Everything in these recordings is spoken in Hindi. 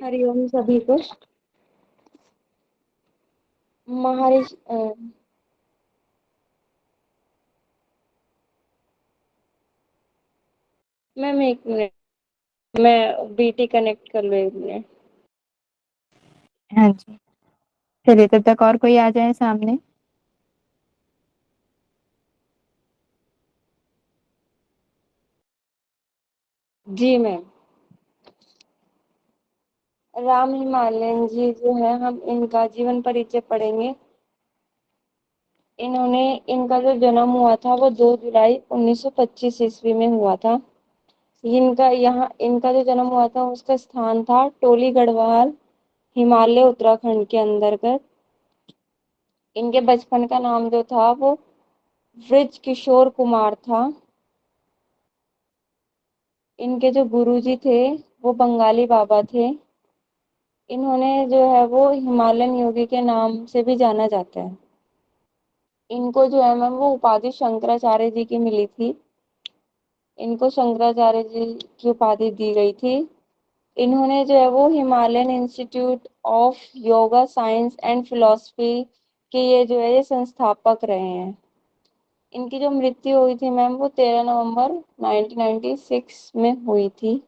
हरिओम सभी को। महर्षि मैम एक मिनट, मैं बीटी कनेक्ट कर लो एक मिनट। हाँ जी, चलिए तब तक और कोई आ जाए सामने। जी मैम। राम हिमालयन जी जो है, हम इनका जीवन परिचय पढ़ेंगे। इन्होंने इनका जो जन्म हुआ था वो 2 जुलाई 1925 ईस्वी में हुआ था। इनका जो जन्म हुआ था उसका स्थान था टोली गढ़वाल, हिमालय उत्तराखंड के अंतर्गत। इनके बचपन का नाम जो था वो ब्रिज किशोर कुमार था। इनके जो गुरुजी थे वो बंगाली बाबा थे। इन्होंने जो है वो हिमालयन योगी के नाम से भी जाना जाता है। इनको जो है मैम वो उपाधि शंकराचार्य जी की मिली थी। इनको शंकराचार्य जी की उपाधि दी गई थी। इन्होंने जो है वो Himalayan institute of yoga science and philosophy के ये जो है ये संस्थापक रहे हैं। इनकी जो मृत्यु हुई थी मैम वो 13 नवंबर 1996 में हुई थी।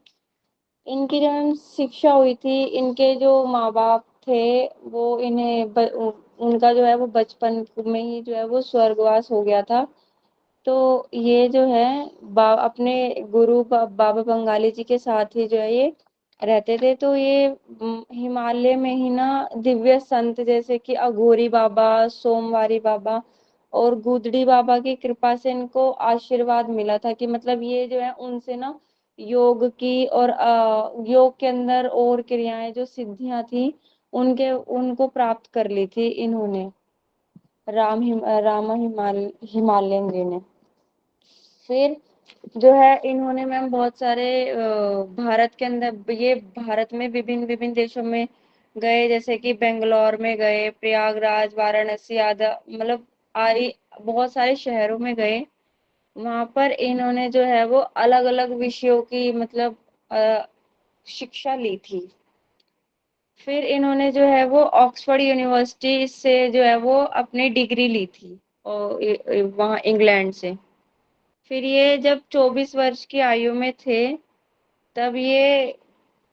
इनकी जो मैम शिक्षा हुई थी, इनके जो माँ बाप थे वो उनका जो है वो बचपन में ही जो है वो स्वर्गवास हो गया था। तो ये जो है अपने बाबा बंगाली जी के साथ ही जो है ये रहते थे। तो ये हिमालय में ही ना दिव्य संत जैसे कि अघोरी बाबा, सोमवारी बाबा और गुदड़ी बाबा की कृपा से इनको आशीर्वाद मिला था कि मतलब ये जो है उनसे ना योग की और योग के अंदर और क्रियाएं जो सिद्धियां थी उनके उनको प्राप्त कर ली थी इन्होंने, हिमालयन जी ने। फिर जो है इन्होंने मैम बहुत सारे भारत के अंदर ये भारत में विभिन्न विभिन्न देशों में गए, जैसे कि बेंगलोर में गए, प्रयागराज, वाराणसी आदि, मतलब आई बहुत सारे शहरों में गए। वहां पर इन्होंने जो है वो अलग अलग विषयों की मतलब शिक्षा ली थी। फिर इन्होंने जो है वो ऑक्सफोर्ड यूनिवर्सिटी से जो है वो अपनी डिग्री ली थी और वहाँ इंग्लैंड से। फिर ये जब 24 वर्ष की आयु में थे तब ये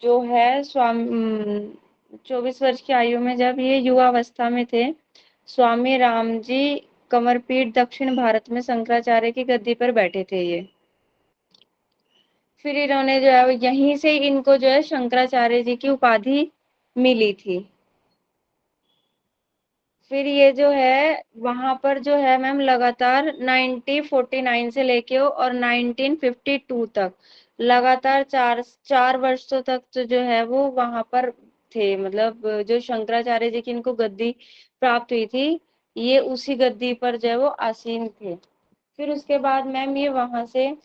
जो है 24 वर्ष की आयु में जब ये युवावस्था में थे, स्वामी रामजी कंवरपीठ दक्षिण भारत में शंकराचार्य की गद्दी पर बैठे थे ये। फिर इन्होंने जो है यहीं से इनको जो है शंकराचार्य जी की उपाधि मिली थी। फिर ये जो है वहां पर जो है मैम लगातार 1949 से लेके और 1952 तक लगातार चार वर्षों तक जो है वो वहां पर थे। मतलब जो शंकराचार्य जी की इनको गद्दी प्राप्त हुई थी, ये उसी गद्दी पर जो है वो आसीन थे। फिर उसके बाद मैम ये वहां से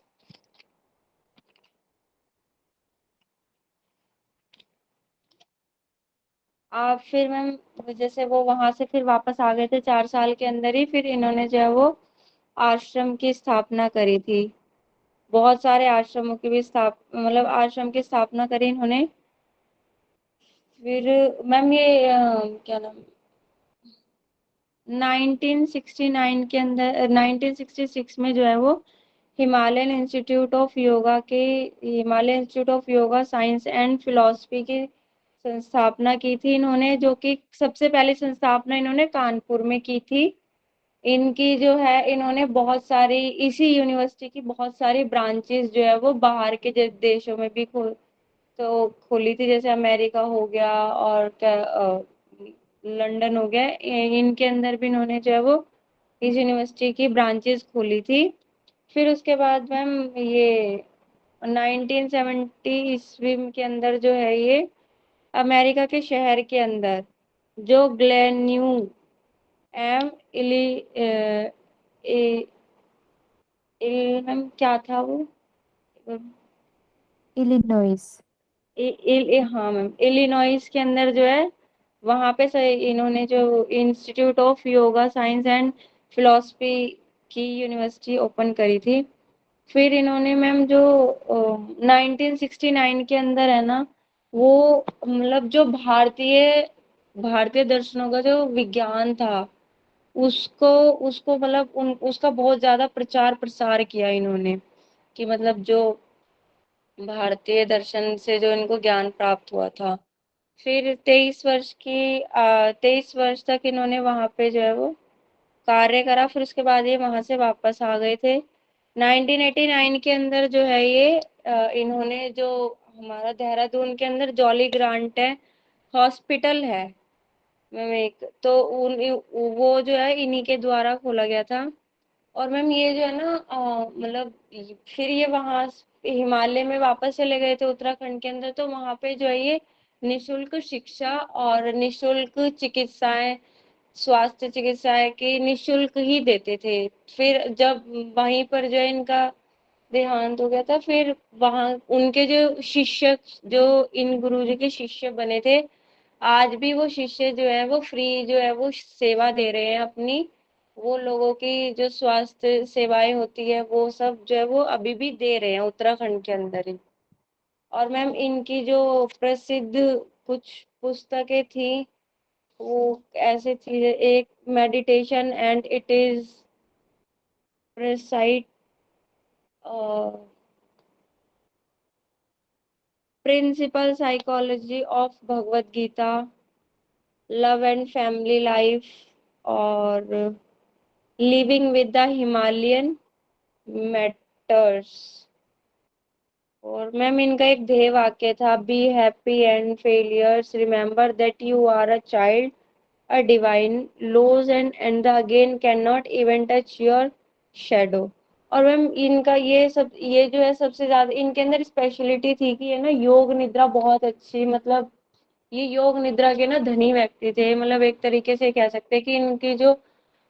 आप फिर मैम जैसे वो वहां से फिर वापस आ गए थे 4 साल के अंदर ही, फिर इन्होंने जो है वो आश्रम की स्थापना करी थी। बहुत सारे आश्रमों की भी मतलब आश्रम की स्थापना करी इन्होंने। फिर मैम ये क्या नाम 1969 के अंदर 1966 में जो है वो हिमालयन इंस्टीट्यूट ऑफ योगा के Himalaya institute of yoga science and philosophy की संस्थापना की थी इन्होंने, जो कि सबसे पहली संस्थापना इन्होंने कानपुर में की थी। इनकी जो है इन्होंने बहुत सारी इसी यूनिवर्सिटी की बहुत सारी ब्रांचेस जो है वो बाहर के देशों में भी खोली थी, जैसे अमेरिका हो गया और लंदन हो गया। इनके अंदर भी इन्होंने जो है वो इस यूनिवर्सिटी की ब्रांचेस खोली थी। फिर उसके बाद मैम ये 1970 ईस्वी के अंदर जो है ये अमेरिका के शहर के अंदर जो ग्लेन्यू एम इली मैम क्या था वो इलिनॉइस। हाँ मैम, इलिनॉइस के अंदर जो है वहां पे से इन्होंने जो institute of yoga science and philosophy की यूनिवर्सिटी ओपन करी थी। फिर इन्होंने मैम जो 1969 के अंदर है ना, वो मतलब जो भारतीय भारतीय दर्शनों का जो विज्ञान था, उसको उसको मतलब उन उसका बहुत ज्यादा प्रचार प्रसार किया इन्होंने, कि मतलब जो भारतीय दर्शन से जो इनको ज्ञान प्राप्त हुआ था। फिर 23 वर्ष तक इन्होंने वहां पे जो है वो कार्य करा। फिर उसके बाद ये वहां से वापस आ गए थे। 1989 के अंदर जो है ये इन्होंने जो हमारा देहरादून के अंदर जॉली ग्रांट है, हॉस्पिटल है मैम एक, तो उन वो जो है इन्हीं के द्वारा खोला गया था। और मैम ये जो है ना मतलब फिर ये वहां हिमालय में वापस चले गए थे उत्तराखंड के अंदर, तो वहां पे जो है ये निशुल्क शिक्षा और निशुल्क चिकित्साएं, स्वास्थ्य चिकित्साएं की निशुल्क ही देते थे। फिर जब वहीं पर जो है इनका देहांत हो गया था, फिर वहां उनके जो शिष्य, जो इन गुरुजी के शिष्य बने थे, आज भी वो शिष्य जो है वो फ्री जो है वो सेवा दे रहे हैं अपनी। वो लोगों की जो स्वास्थ्य सेवाएं होती है वो सब जो है वो अभी भी दे रहे हैं उत्तराखंड के अंदर ही। और मैम इनकी जो प्रसिद्ध कुछ पुस्तकें थी, वो ऐसे थी, एक meditation and it is practice, principle psychology of Bhagavad Gita, love and family life, और living with the Himalayan masters. और मैम इनका एक ध्येय वाक्य था, be happy and failures, remember that you are a child, a divine, lose and the again can not even touch your shadow. और मैम इनका ये सब, ये जो है सबसे ज्यादा इनके अंदर स्पेशलिटी थी कि है ना योग निद्रा बहुत अच्छी, मतलब ये योग निद्रा के ना धनी व्यक्ति थे। मतलब एक तरीके से कह सकते हैं कि इनकी जो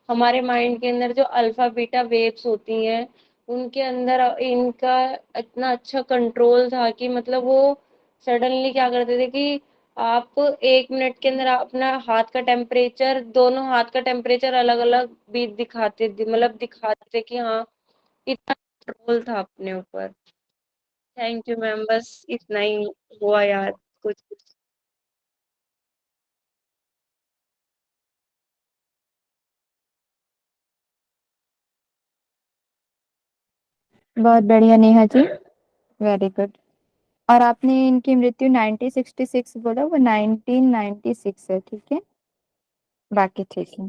हमारे माइंड के अंदर जो अल्फा बीटा वेव्स होती हैं, उनके अंदर इनका इतना अच्छा कंट्रोल था कि मतलब वो सडनली क्या करते थे कि आप 1 मिनट के अंदर अपना हाथ का टेम्परेचर, दोनों हाथ का टेम्परेचर अलग अलग भी मतलब दिखाते थे कि हाँ, इतना कंट्रोल था अपने ऊपर। थैंक यू मैम, बस इतना ही हुआ यार कुछ। बहुत बढ़िया नेहा जी, वेरी गुड। और आपने इनकी मृत्यु 1966 बोला, वो 1996 है, ठीक है, बाकी ठीक है।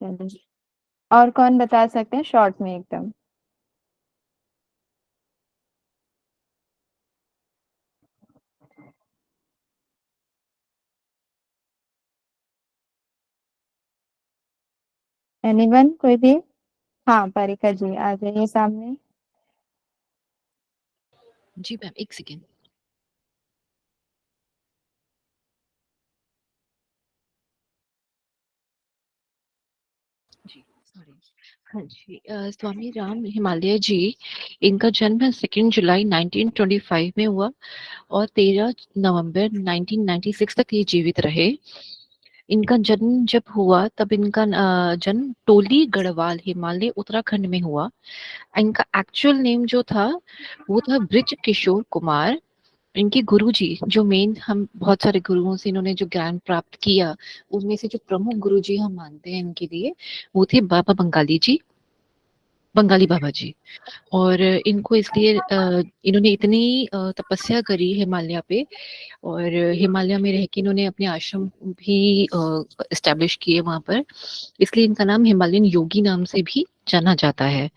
चलिए, और कौन बता सकते हैं शॉर्ट में एकदम? एनीवन, कोई भी? हाँ, पारिका जी आ जाइए सामने। जी मैम, एक सेकेंड। जी सॉरी। हाँ जी, स्वामी राम हिमालय जी, इनका जन्म 2 जुलाई 1925 में हुआ और 13 नवंबर 1996 तक ये जीवित रहे। इनका जन्म जब हुआ तब इनका जन्म टोली गढ़वाल, हिमालय उत्तराखंड में हुआ। इनका एक्चुअल नेम जो था वो था ब्रिज किशोर कुमार। इनके गुरुजी जो मेन, हम बहुत सारे गुरुओं से इन्होंने जो ज्ञान प्राप्त किया, उनमें से जो प्रमुख गुरुजी हम मानते हैं इनके लिए, वो थे बाबा बंगाली जी, बंगाली बाबा जी। और इनको इसलिए इन्होंने इतनी तपस्या करी हिमालय पे, और हिमालय में रह के इन्होंने अपने आश्रम भी इस्टेब्लिश किए वहां पर, इसलिए इनका नाम हिमालयन योगी नाम से भी जाना जाता है।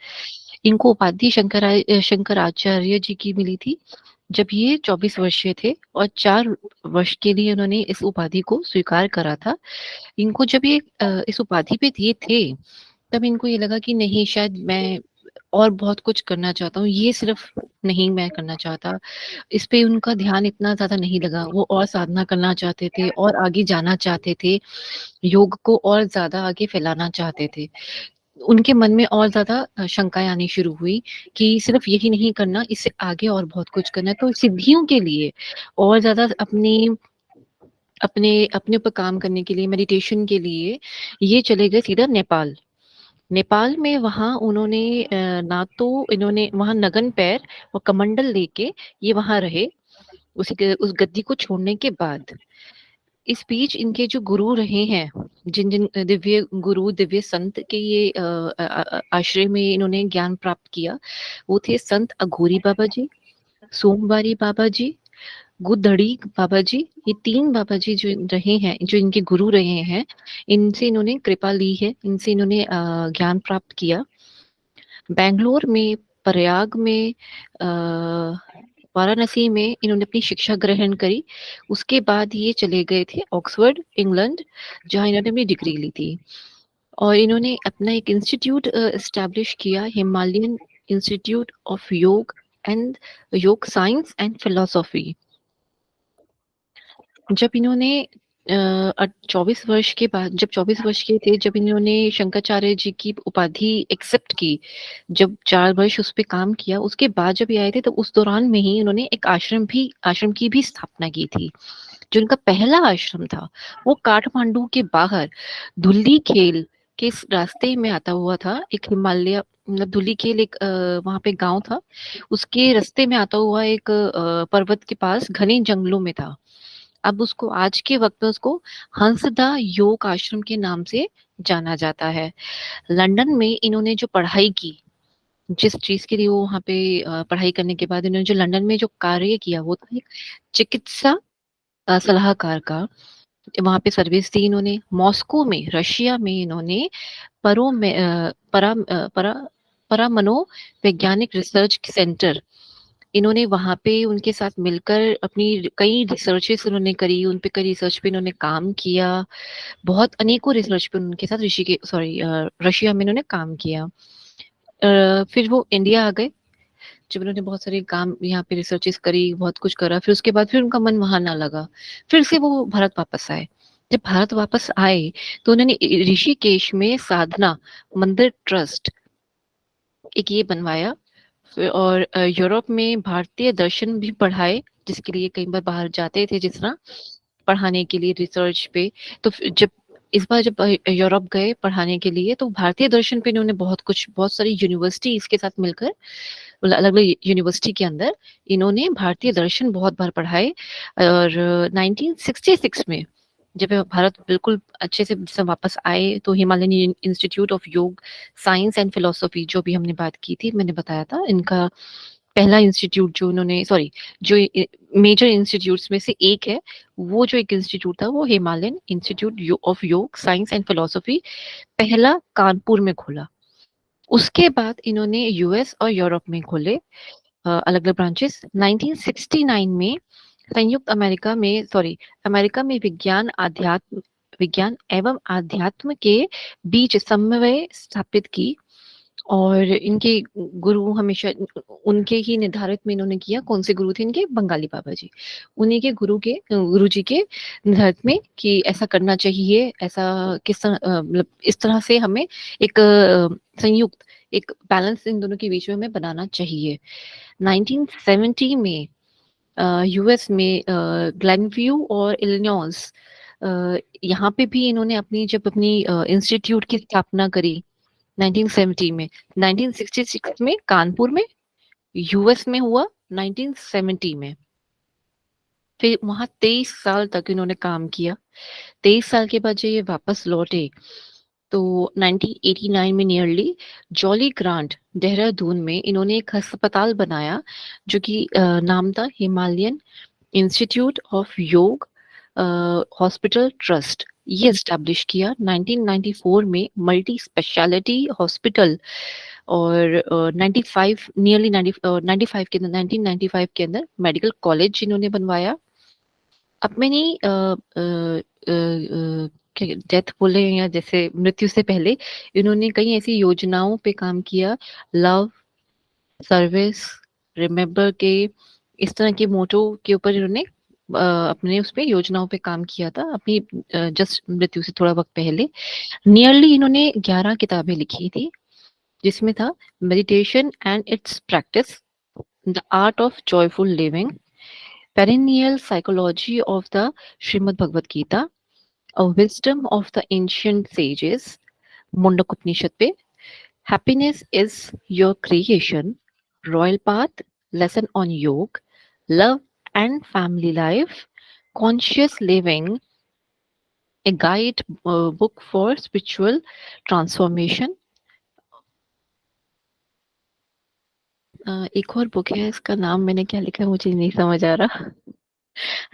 इनको उपाधि शंकराचार्य जी की मिली थी जब ये 24 वर्षीय थे, और 4 वर्ष के लिए उन्होंने इस उपाधि को स्वीकार करा था। इनको जब ये इस उपाधि पे दिए थे, तब इनको ये लगा कि नहीं, शायद मैं और बहुत कुछ करना चाहता हूँ, ये सिर्फ नहीं मैं करना चाहता। इस पे उनका ध्यान इतना ज्यादा नहीं लगा, वो और साधना करना चाहते थे और आगे जाना चाहते थे, योग को और ज्यादा आगे फैलाना चाहते थे। उनके मन में और ज्यादा शंकाएं आनी शुरू हुई कि सिर्फ यही नहीं करना, इससे आगे और बहुत कुछ करना है। तो सिद्धियों के लिए और ज्यादा अपनी अपने अपने ऊपर काम करने के लिए, मेडिटेशन के लिए ये चले गए सीधा नेपाल। नेपाल में वहाँ उन्होंने ना तो इन्होंने वहाँ नगन पैर और कमंडल लेके ये वहाँ रहे उस गद्दी को छोड़ने के बाद। इस बीच इनके जो गुरु रहे हैं, जिन जिन दिव्य गुरु दिव्य संत के ये आश्रय में इन्होंने ज्ञान प्राप्त किया, वो थे संत अघोरी बाबा जी, सोमवारी बाबा जी, गुदड़ी बाबा जी। ये 3 बाबा जी जो रहे हैं, जो इनके गुरु रहे हैं, इनसे इन्होंने कृपा ली है, इनसे इन्होंने ज्ञान प्राप्त किया। बेंगलोर में, प्रयाग में, वाराणसी में इन्होंने अपनी शिक्षा ग्रहण करी। उसके बाद ये चले गए थे ऑक्सफोर्ड, इंग्लैंड, जहाँ इन्होंने अपनी डिग्री ली थी। और इन्होंने अपना एक इंस्टीट्यूट एस्टैब्लिश किया, हिमालयन इंस्टीट्यूट ऑफ योग एंड योग साइंस एंड फिलोसॉफी। जब इन्होंने 24 वर्ष के बाद, जब 24 वर्ष के थे, जब इन्होंने शंकराचार्य जी की उपाधि एक्सेप्ट की, जब 4 वर्ष उस पर काम किया, उसके बाद जब ये आए थे, तो उस दौरान में ही इन्होंने एक आश्रम की भी स्थापना की थी। जो उनका पहला आश्रम था, वो काठमांडू के बाहर धुल्ली खेल के इस रास्ते में आता हुआ था। एक हिमालय, मतलब धुल्ली खेल एक वहां पे गांव था, उसके रास्ते में आता हुआ एक पर्वत के पास घने जंगलों में था। अब उसको आज के वक्त में उसको हंसदा योग आश्रम के नाम से जाना जाता है। लंदन में इन्होंने जो पढ़ाई की, जिस चीज के लिए वो वहाँ पे पढ़ाई करने के बाद इन्होंने जो लंदन में जो कार्य किया, वो था एक चिकित्सा सलाहकार का। वहां पे सर्विस दी इन्होंने। मॉस्को में, रशिया में इन्होंने परो में परा परा परामनो वैज्ञानिक रिसर्च सेंटर, इन्होंने वहां पे उनके साथ मिलकर अपनी कई रिसर्चेस उन्होंने करी, उन पे कई रिसर्च पे इन्होंने काम किया। बहुत अनेकों रिसर्च पे उनके साथ रशिया में इन्होंने काम किया। फिर वो इंडिया आ गए। जब उन्होंने बहुत सारे काम यहाँ पे रिसर्चेस करी, बहुत कुछ करा, फिर उसके बाद फिर उनका मन वहां ना लगा, फिर से वो भारत वापस आए। जब भारत वापस आए, तो उन्होंने ऋषिकेश में साधना मंदिर ट्रस्ट एक ये बनवाया। और यूरोप में भारतीय दर्शन भी पढ़ाए, जिसके लिए कई बार बाहर जाते थे, जिस तरह पढ़ाने के लिए, रिसर्च पे। तो जब इस बार जब यूरोप गए पढ़ाने के लिए, तो भारतीय दर्शन पे इन्होंने बहुत सारी यूनिवर्सिटी इसके साथ मिलकर, अलग अलग यूनिवर्सिटी के अंदर इन्होंने भारतीय दर्शन बहुत बार पढ़ाए। और 1966 में जब भारत बिल्कुल अच्छे से वापस आए, तो हिमालयन इंस्टीट्यूट ऑफ योग साइंस एंड फिलोसॉफी, जो भी हमने बात की थी, मैंने बताया था, इनका पहला इंस्टीट्यूट जो उन्होंने, जो मेजर इंस्टीट्यूट्स में से एक है, वो जो एक इंस्टीट्यूट था, वो हिमालयन इंस्टीट्यूट ऑफ योग साइंस एंड फिलोसॉफी पहला कानपुर में खोला। उसके बाद इन्होंने यूएस और यूरोप में खोले अलग अलग ब्रांचेस। 1969 में अमेरिका में विज्ञान एवं आध्यात्म के बीच समन्वय स्थापित की। और इनके गुरु हमेशा उनके ही निर्धारित में इन्होंने किया। कौन से गुरु थे इनके? बंगाली बाबा जी। उन्हीं के गुरु जी के निर्धारित में कि ऐसा करना चाहिए, ऐसा किस तरह मतलब इस तरह से हमें एक संयुक्त, एक बैलेंस इन दोनों के बीच में हमें बनाना चाहिए। 1970 में यूएस में ग्लेनव्यू और इलिनॉइस, यहाँ पे भी इन्होंने अपनी इंस्टीट्यूट की स्थापना करी 1970 में। 1966 में कानपुर में, यूएस में हुआ 1970 में। फिर वहां 23 साल तक इन्होंने काम किया। 23 साल के बाद जब ये वापस लौटे, तो 1989 में नियरली जॉली ग्रांट देहरादून में इन्होंने एक अस्पताल बनाया, जो कि नाम था हिमालयन इंस्टीट्यूट ऑफ योग हॉस्पिटल ट्रस्ट। ये एस्टैब्लिश किया 1994 में, मल्टी स्पेशलिटी हॉस्पिटल। और 95 नियरली 95 के अंदर, 1995 के अंदर मेडिकल कॉलेज इन्होंने बनवाया। अपनी डेथ बोले या जैसे मृत्यु से पहले, इन्होंने कई ऐसी योजनाओं पे काम किया, लव, सर्विस, रिमेम्बर के, इस तरह के मोटो के ऊपर इन्होंने अपने उस पे योजनाओं पे काम किया था अपनी जस्ट मृत्यु से थोड़ा वक्त पहले। नियरली इन्होंने 11 किताबें लिखी थी, जिसमें था meditation and its practice, the art of joyful living, perennial psychology of the Shrimad Bhagavad Gita, a wisdom of the ancient sages, Mundaka Upanishad पे, Happiness is your creation, royal path, lesson on yoga, love and family life, conscious living, a guide book for spiritual transformation. एक और बुक है, इसका नाम मैंने क्या लिखा है मुझे नहीं समझ आ रहा।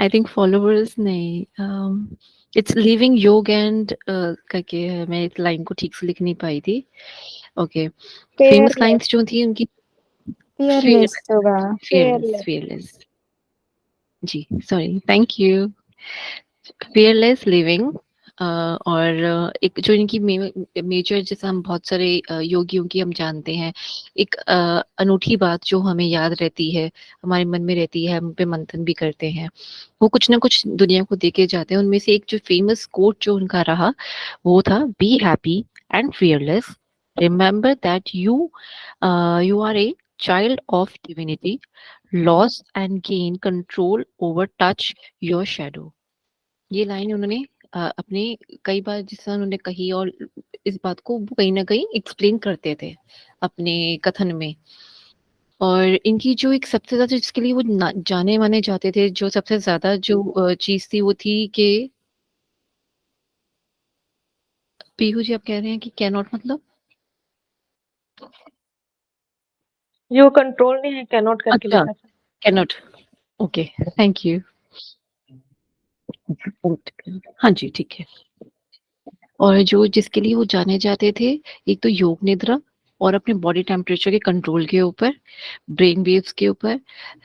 आई थिंक फॉलोवर्स नहीं, इट्स लिविंग योग एंड करके है, मैं इस लाइन को ठीक से लिख नहीं पाई थी। ओके, फेमस फेयरलेस, लाइंस जो थी उनकी। फेयरलेस होगा। fearless fearless. fearless जी, sorry, thank you. fearless living, और एक जो इनकी मेजर, जैसे हम बहुत सारे योगियों की हम जानते हैं, एक अनूठी बात जो हमें याद रहती है, हमारे मन में रहती है, हम पे मंथन भी करते हैं, वो कुछ ना कुछ दुनिया को देके जाते हैं। उनमें से एक जो फेमस कोट जो उनका रहा वो था, be happy and fearless, remember that you are a child of divinity, lost and gain control over touch your shadow। ये लाइन उन्होंने अपने कई बार जिस तरह उन्होंने कही, और इस बात को वो कहीं ना कहीं एक्सप्लेन करते थे अपने कथन में। और इनकी जो एक सबसे ज्यादा जिसके लिए वो जाने माने जाते थे, जो सबसे ज्यादा जो चीज थी वो थी कि, पीहू जी आप कह रहे हैं कि कैन नॉट मतलब, जो कंट्रोल नहीं है, कैनॉट करके अच्छा, लिखा था। Can not, okay, thank you. हाँ जी, ठीक है। और जो जिसके लिए वो जाने जाते थे, एक तो योग निद्रा, और अपने बॉडी टेम्परेचर के कंट्रोल के ऊपर, ब्रेन वेव्स के ऊपर,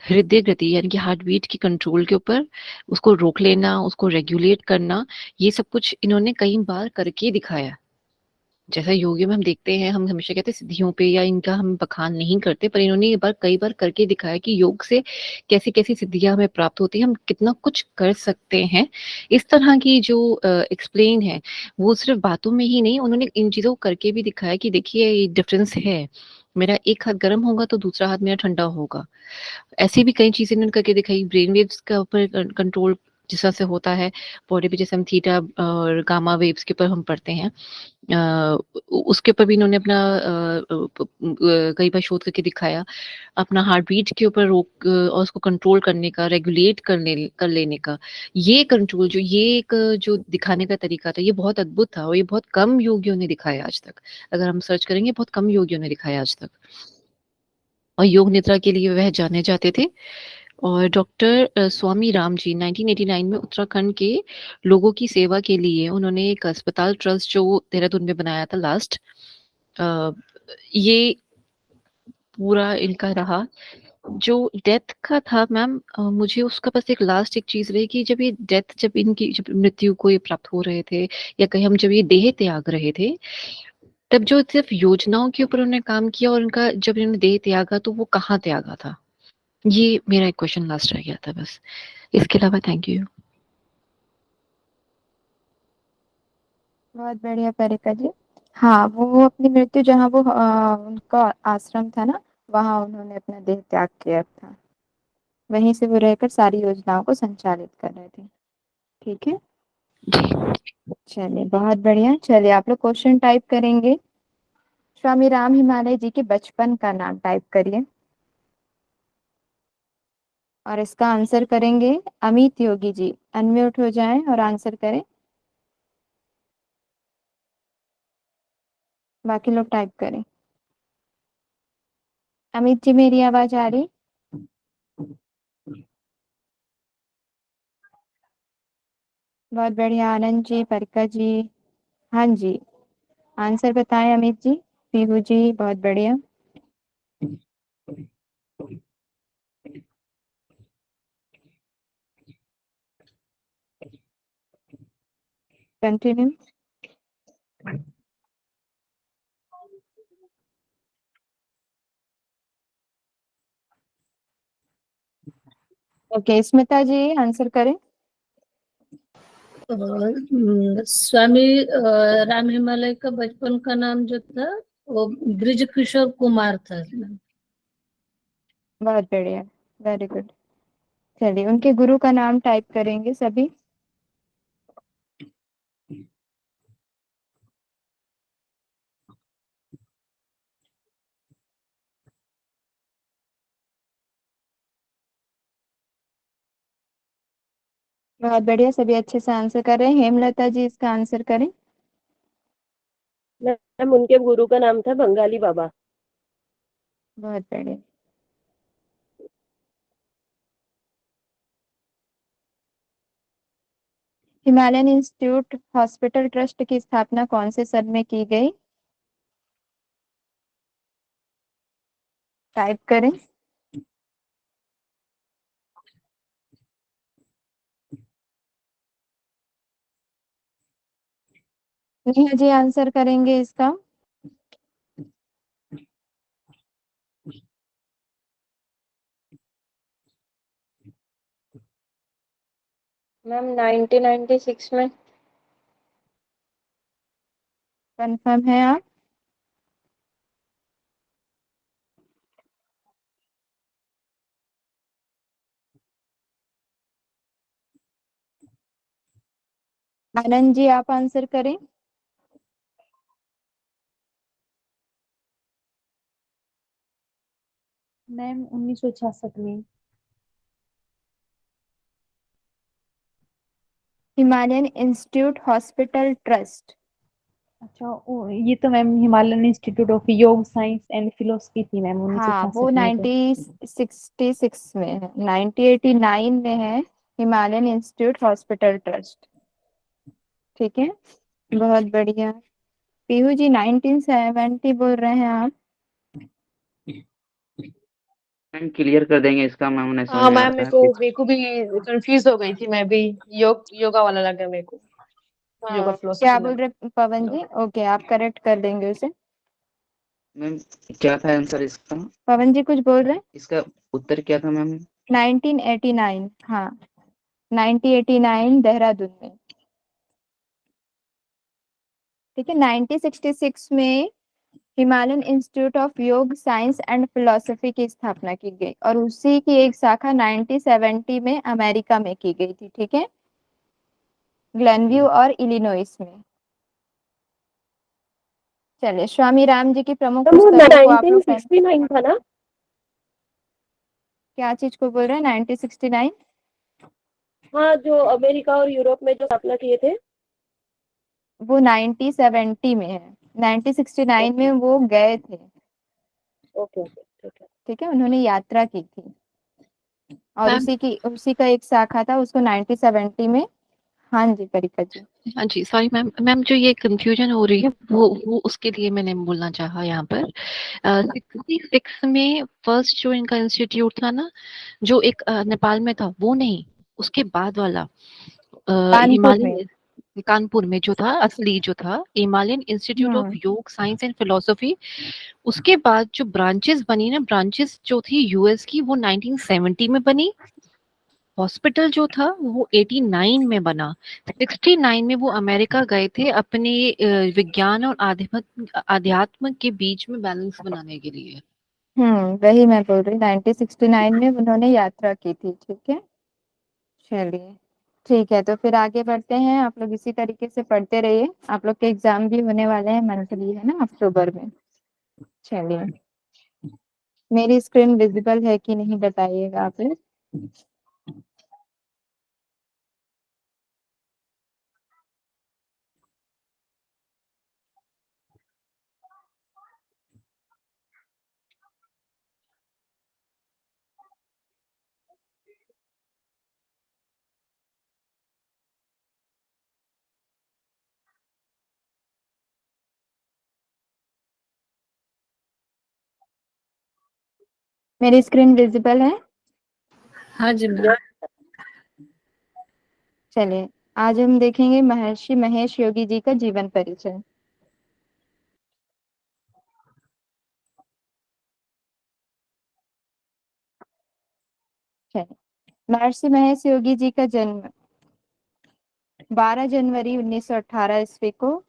हृदय गति यानी कि हार्ट बीट की कंट्रोल के ऊपर, उसको रोक लेना, उसको रेगुलेट करना, ये सब कुछ इन्होंने कई बार करके दिखाया। जैसा योगी में हम देखते हैं, हम हमेशा कहते हैं सिद्धियों पे या इनका हम बखान नहीं करते, पर इन्होंने ये बार कई बार करके दिखाया कि योग से कैसी कैसी सिद्धियां हमें प्राप्त होती हैं, हम कितना कुछ कर सकते हैं। इस तरह की जो एक्सप्लेन है, वो सिर्फ बातों में ही नहीं, उन्होंने इन चीजों को करके भी दिखाया कि देखिए ये डिफरेंस है, मेरा एक हाथ गर्म होगा तो दूसरा हाथ मेरा ठंडा होगा। ऐसी भी कई चीजें इन्होंने करके दिखाई, ब्रेन वेव्स का ऊपर कंट्रोल जिस तरह से होता है बॉडी पे, जैसे हम थीटा और गामा वेव्स के ऊपर हम पढ़ते हैं, उसके ऊपर भी इन्होंने अपना कई बार शोध करके दिखाया। अपना हार्ट बीट के ऊपर रोक और उसको कंट्रोल करने का, रेगुलेट कर लेने का, ये कंट्रोल जो ये एक जो दिखाने का तरीका था, ये बहुत अद्भुत था, और ये बहुत कम योगियों ने दिखाया आज तक। अगर हम सर्च करेंगे, बहुत कम योगियों ने दिखाया आज तक। और योग निद्रा के लिए वह जाने जाते थे। और डॉक्टर स्वामी राम जी 1989 में उत्तराखंड के लोगों की सेवा के लिए उन्होंने एक अस्पताल ट्रस्ट जो देहरादून में बनाया था लास्ट, ये पूरा इनका रहा। जो डेथ का था मैम, मुझे उसका बस एक लास्ट एक चीज रही कि जब ये डेथ, जब इनकी जब मृत्यु को ये प्राप्त हो रहे थे, या कहीं हम जब ये देह त्याग रहे थे, तब जो सिर्फ योजनाओं के ऊपर उन्होंने काम किया, और उनका जब इन्होंने देह त्यागा तो वो कहाँ त्यागा था, ये मेरा एक क्वेश्चन लास्ट रह गया था बस। इसके अलावा थैंक यू। बहुत बढ़िया परिका जी। हाँ, वो अपनी मृत्यु जहाँ वो उनका आश्रम था ना, वहाँ उन्होंने अपना देह त्याग किया था। वहीं से वो रहकर सारी योजनाओं को संचालित कर रहे थे। ठीक है, चलिए बहुत बढ़िया। चलिए आप लोग क्वेश्चन टाइप करेंगे। स्वामी राम हिमालय जी के बचपन का नाम टाइप करिए, और इसका आंसर करेंगे अमित योगी जी। अनम्यूट हो जाएं और आंसर करें। बाकी लोग टाइप करें। अमित जी, मेरी आवाज आ रही? बहुत बढ़िया। आनंद जी, परिका जी, हाँ जी, आंसर बताएं अमित जी। पीहू जी, बहुत बढ़िया। कंटिन्यू। ओके, स्मिता जी आंसर करें। स्वामी राम हिमालय का बचपन का नाम जो था वो ब्रिज किशोर कुमार था। बहुत बढ़िया, वेरी गुड। चलिए उनके गुरु का नाम टाइप करेंगे सभी। बहुत बढ़िया, सभी अच्छे से आंसर कर रहे हैं। हेमलता जी इसका आंसर करें। मैम उनके गुरु का नाम था बंगाली बाबा। बहुत बढ़िया। हिमालयन इंस्टीट्यूट हॉस्पिटल ट्रस्ट की स्थापना कौन से सन में की गई? टाइप करें। नेहा जी आंसर करेंगे इसका। मैम 1996 में। कंफर्म है आप? आनंद जी आप आंसर करें। मैम 1966 में। Himalayan institute hospital trust. अच्छा ये तो मैम हिमालयन इंस्टीट्यूट ऑफ योग साइंस एंड फिलोसफी थी मैम हाँ, वो 1966 में तो। 1966 में है। 1989 में है हिमालयन इंस्टीट्यूट हॉस्पिटल ट्रस्ट। ठीक है, बहुत बढ़िया। पीहू जी 1970 बोल रहे हैं आप। मैम क्लियर कर देंगे इसका, मैम उन्हें समझ हाँ में आ मैम रहा है फिर। मेरे को भी कंफ्यूज हो गई थी मैं भी। योगा वाला लगा मेरे को। योगा हाँ, क्या फिलोसफी बोल वाला। रहे पवन जी? ओके, आप करेक्ट कर देंगे उसे। मैम क्या था आंसर इसका? पवन जी कुछ बोल रहे हैं? इसका उत्तर क्या था मैम? 1989, हाँ 1989 देहरादून में। ठीक है, 1966 में हिमालयन इंस्टीट्यूट ऑफ योग साइंस एंड फिलोसफी की स्थापना की गई और उसी की एक शाखा 1970 में अमेरिका में की गई थी। ठीक है, ग्लेनव्यू और इलिनोइस में। चलिए, स्वामी राम जी की प्रमुख मैम वो पुस्तकों को आप लोग 1969 था ना? क्या चीज को बोल रहे हैं 1969? हाँ जो अमेरिका और यूरोप में जो स्थापना किए थे। वो 1970 में है। 1969 में ओके वो गए थे। ओके ओके ठीक है। ठीक है, उन्होंने यात्रा की थी और मैम उसी का एक शाखा था, उसको 1970 में। हाँ जी परिका जी। हाँ जी, सॉरी मैम। मैम जो ये कंफ्यूजन हो रही है वो उसके लिए मैंने बोलना चाहा यहाँ पर। 66 में फर्स्ट जो इनका इंस्टीट्यूट था ना, जो एक नेपाल में था, वो नहीं, उसके बाद वाला कानपुर में। हिमालयन, कानपुर में जो था असली, जो था हिमालयन इंस्टीट्यूट ऑफ हम्म योग साइंस एंड फिलोसफी। उसके बाद जो ब्रांचेस बनी ना, ब्रांचेस जो थी यूएस की, वो 1970 में बनी। हॉस्पिटल जो था वो 89 में बना। 69 में वो अमेरिका गए थे अपने विज्ञान और आध्यात्म के बीच में बैलेंस बनाने के लिए। वही मैं बोल रही, 1969 में उन्होंने यात्रा की थी। ठीक है, चलिए ठीक है, तो फिर आगे बढ़ते हैं। आप लोग इसी तरीके से पढ़ते रहिए, आप लोग के एग्जाम भी होने वाले हैं, मंथली है ना, अक्टूबर में। चलिए, मेरी स्क्रीन विजिबल है कि नहीं बताइएगा आप। मेरी स्क्रीन विजिबल है? हाँ जी मैम। चलिए, आज हम देखेंगे महर्षि महेश योगी जी का जीवन परिचय। चलिए, महर्षि महेश योगी जी का जन्म 12 जनवरी 1918 ईस्वी को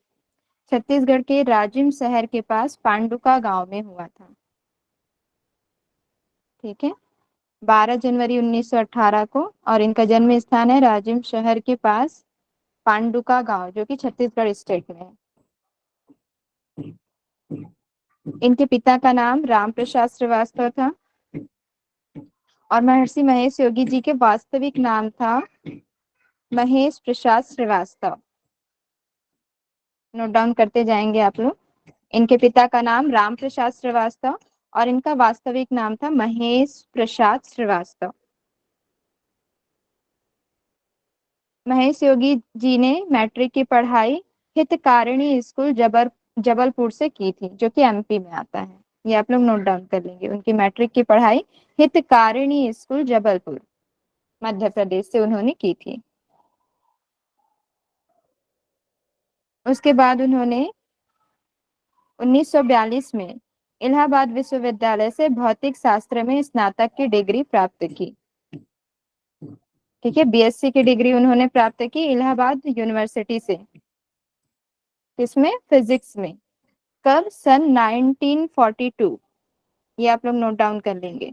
छत्तीसगढ़ के राजिम शहर के पास पांडुका गांव में हुआ था। ठीक है, 12 जनवरी 1918 को, और इनका जन्म स्थान है राजिम शहर के पास पांडुका गांव, जो कि छत्तीसगढ़ स्टेट में है। इनके पिता का नाम राम प्रसाद श्रीवास्तव था और महर्षि महेश योगी जी के वास्तविक नाम था महेश प्रसाद श्रीवास्तव। नोट डाउन करते जाएंगे आप लोग। इनके पिता का नाम राम प्रसाद श्रीवास्तव और इनका वास्तविक नाम था महेश प्रसाद श्रीवास्तव। महेश योगी जी ने मैट्रिक की पढ़ाई हितकारिणी स्कूल जबलपुर से की थी, जो कि एमपी में आता है। ये आप लोग नोट डाउन कर लेंगे। उनकी मैट्रिक की पढ़ाई हितकारिणी स्कूल जबलपुर मध्य प्रदेश से उन्होंने की थी। उसके बाद उन्होंने 1942 में इलाहाबाद विश्वविद्यालय से भौतिक शास्त्र में स्नातक की डिग्री प्राप्त की। ठीक है, बीएससी की डिग्री उन्होंने प्राप्त की इलाहाबाद यूनिवर्सिटी से। किसमें? फिजिक्स में। कब? सन 1942। ये आप लोग नोट डाउन कर लेंगे।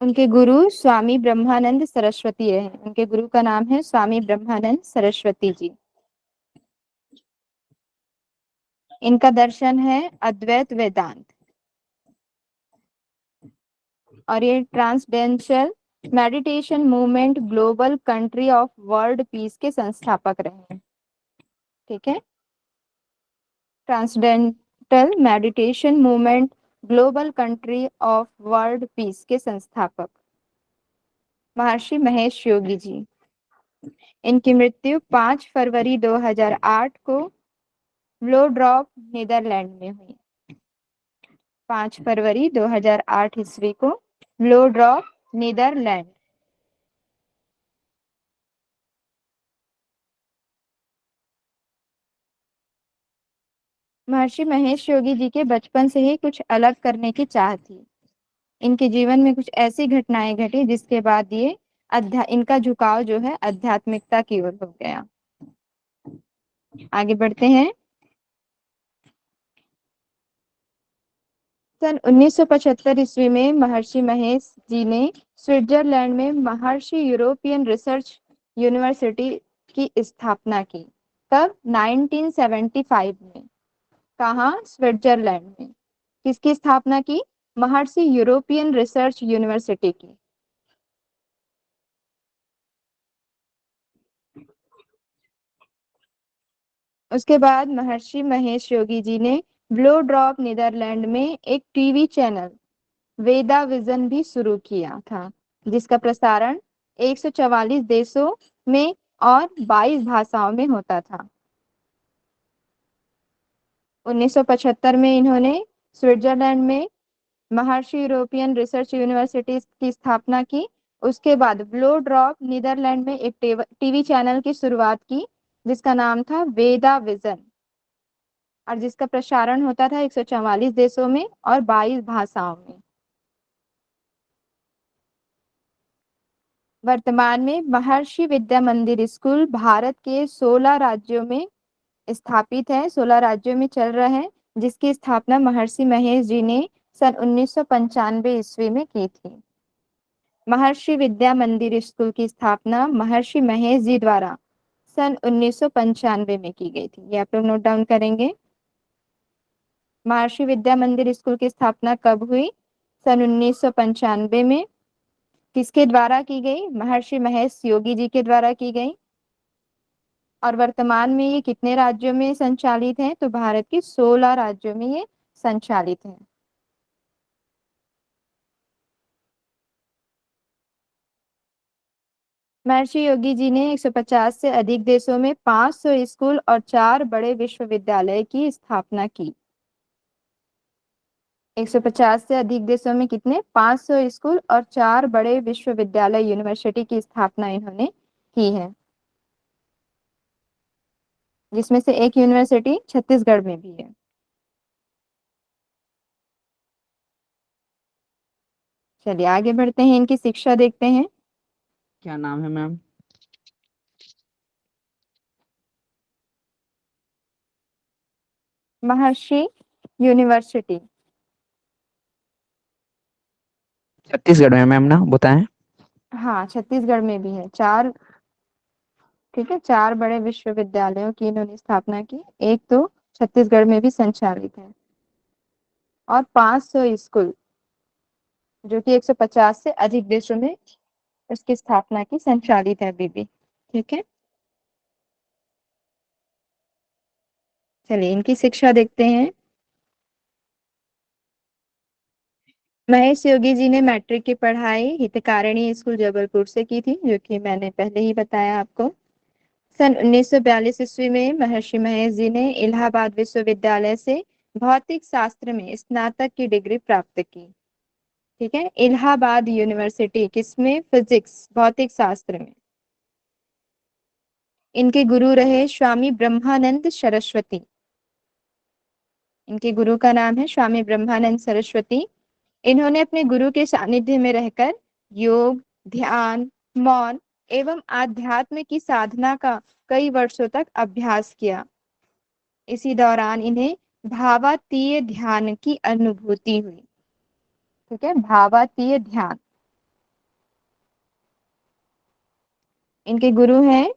उनके गुरु स्वामी ब्रह्मानंद सरस्वती रहे। उनके गुरु का नाम है स्वामी ब्रह्मानंद सरस्वती जी। इनका दर्शन है अद्वैत वेदांत और ये transcendental meditation movement global country of world peace के संस्थापक रहे हैं। ठीक है, transcendental meditation movement global country of world peace के संस्थापक महर्षि महेश योगी जी। इनकी मृत्यु 5 फरवरी 2008 को व्लोड्रॉप नीदरलैंड में हुई। 5 फरवरी 2008 ईस्वी को व्लोड्रॉप नीदरलैंड। महर्षि महेश योगी जी के बचपन से ही कुछ अलग करने की चाह थी। इनके जीवन में कुछ ऐसी घटनाएं घटी जिसके बाद ये इनका झुकाव जो है आध्यात्मिकता की ओर हो गया। आगे बढ़ते हैं। सन 1975 ईस्वी में महर्षि महेश जी ने स्विट्जरलैंड में महर्षि यूरोपियन रिसर्च यूनिवर्सिटी की स्थापना की। कब? 1975 में। कहाँ? स्विट्जरलैंड में। किसकी स्थापना की? महर्षि यूरोपियन रिसर्च यूनिवर्सिटी की। उसके बाद महर्षि महेश योगी जी ने ब्लो ड्रॉप नीदरलैंड में एक टीवी चैनल वेदा विजन भी शुरू किया था, जिसका प्रसारण 144 देशों में और 22 भाषाओं में होता था। 1975 में इन्होंने स्विट्जरलैंड में महर्षि यूरोपियन रिसर्च यूनिवर्सिटी की स्थापना की। उसके बाद ब्लो ड्रॉप नीदरलैंड में एक टीवी चैनल की शुरुआत की, जिसका नाम था वेदा विजन और जिसका प्रसारण होता था 144 देशों में और 22 भाषाओं में। वर्तमान में महर्षि विद्या मंदिर स्कूल भारत के 16 राज्यों में स्थापित है, 16 राज्यों में चल रहा है, जिसकी स्थापना महर्षि महेश जी ने सन 1995 ईस्वी में की थी। महर्षि विद्या मंदिर स्कूल की स्थापना महर्षि महेश जी द्वारा सन 1995 में की गई थी। ये आप लोग नोट डाउन करेंगे। महर्षि विद्या मंदिर स्कूल की स्थापना कब हुई? सन 1995 में। किसके द्वारा की गई? महर्षि महेश योगी जी के द्वारा की गई। और वर्तमान में ये कितने राज्यों में संचालित है? तो भारत के 16 राज्यों में ये संचालित है। महर्षि योगी जी ने 150 से अधिक देशों में 500 स्कूल और 4 बड़े विश्वविद्यालय की स्थापना की। 150 से अधिक देशों में कितने? 500 स्कूल और 4 बड़े विश्वविद्यालय यूनिवर्सिटी की स्थापना इन्होंने की है, जिसमें से एक यूनिवर्सिटी छत्तीसगढ़ में भी है। चलिए आगे बढ़ते हैं, इनकी शिक्षा देखते हैं। क्या नाम है मैम? महर्षि यूनिवर्सिटी छत्तीसगढ़ में मैम ना बताएं। हाँ, छत्तीसगढ़ में भी है। 4, ठीक है, 4 बड़े विश्वविद्यालयों की इन्होंने स्थापना की। एक तो छत्तीसगढ़ में भी संचालित है। और 500 स्कूल, जो कि 150 से अधिक देशों में उसकी स्थापना की संचालित है अभी भी। ठीक है, चलिए इनकी शिक्षा देखते हैं। महेश योगी जी ने मैट्रिक की पढ़ाई हितकारिणी स्कूल जबलपुर से की थी, जो कि मैंने पहले ही बताया आपको। सन 1942 ईस्वी में महर्षि महेश जी ने इलाहाबाद विश्वविद्यालय से भौतिक शास्त्र में स्नातक की डिग्री प्राप्त की। ठीक है, इलाहाबाद यूनिवर्सिटी, किसमें? फिजिक्स, भौतिक शास्त्र में। इनके गुरु रहे स्वामी ब्रह्मानंद सरस्वती। इनके गुरु का नाम है स्वामी ब्रह्मानंद सरस्वती। इन्होंने अपने गुरु के सानिध्य में रहकर योग, ध्यान, मौन एवं आध्यात्म की साधना का कई वर्षों तक अभ्यास किया। इसी दौरान इन्हें भावातीय ध्यान की अनुभूति हुई। ठीक है, भावातीय ध्यान। इनके गुरु हैं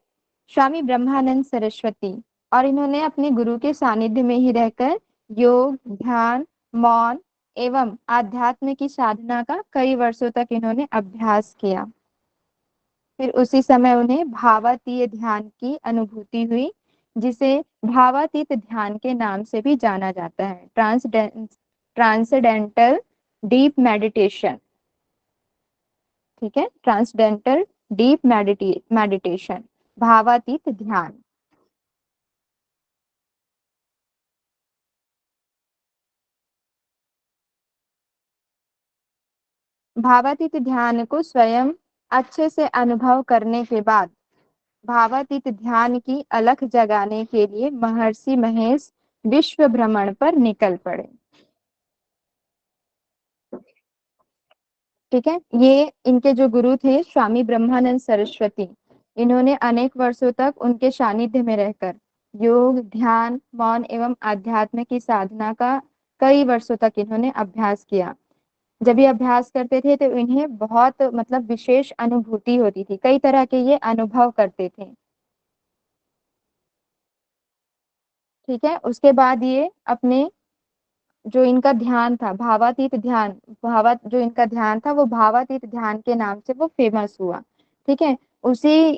स्वामी ब्रह्मानंद सरस्वती, और इन्होंने अपने गुरु के सानिध्य में ही रहकर योग, ध्यान, मौन एवं आध्यात्म की साधना का कई वर्षों तक इन्होंने अभ्यास किया। फिर उसी समय उन्हें भावातीय ध्यान की अनुभूति हुई, जिसे भावातीत ध्यान के नाम से भी जाना जाता है, ट्रांसडेंटल डीप मेडिटेशन। ठीक है, ट्रांसडेंटल डीप मेडिटेशन, भावातीत ध्यान। भावातीत ध्यान को स्वयं अच्छे से अनुभव करने के बाद भावातीत ध्यान की अलख जगाने के लिए महर्षि महेश विश्व भ्रमण पर निकल पड़े। ठीक है, ये इनके जो गुरु थे स्वामी ब्रह्मानंद सरस्वती, इन्होंने अनेक वर्षों तक उनके सानिध्य में रहकर योग, ध्यान, मौन एवं आध्यात्म की साधना का कई वर्षों तक इन्होंने अभ्यास किया। जब ये अभ्यास करते थे तो इन्हें बहुत मतलब विशेष अनुभूति होती थी, कई तरह के ये अनुभव करते थे। ठीक है, उसके बाद ये अपने जो इनका ध्यान था भावातीत ध्यान, जो इनका ध्यान था वो भावातीत ध्यान के नाम से वो फेमस हुआ। ठीक है, उसी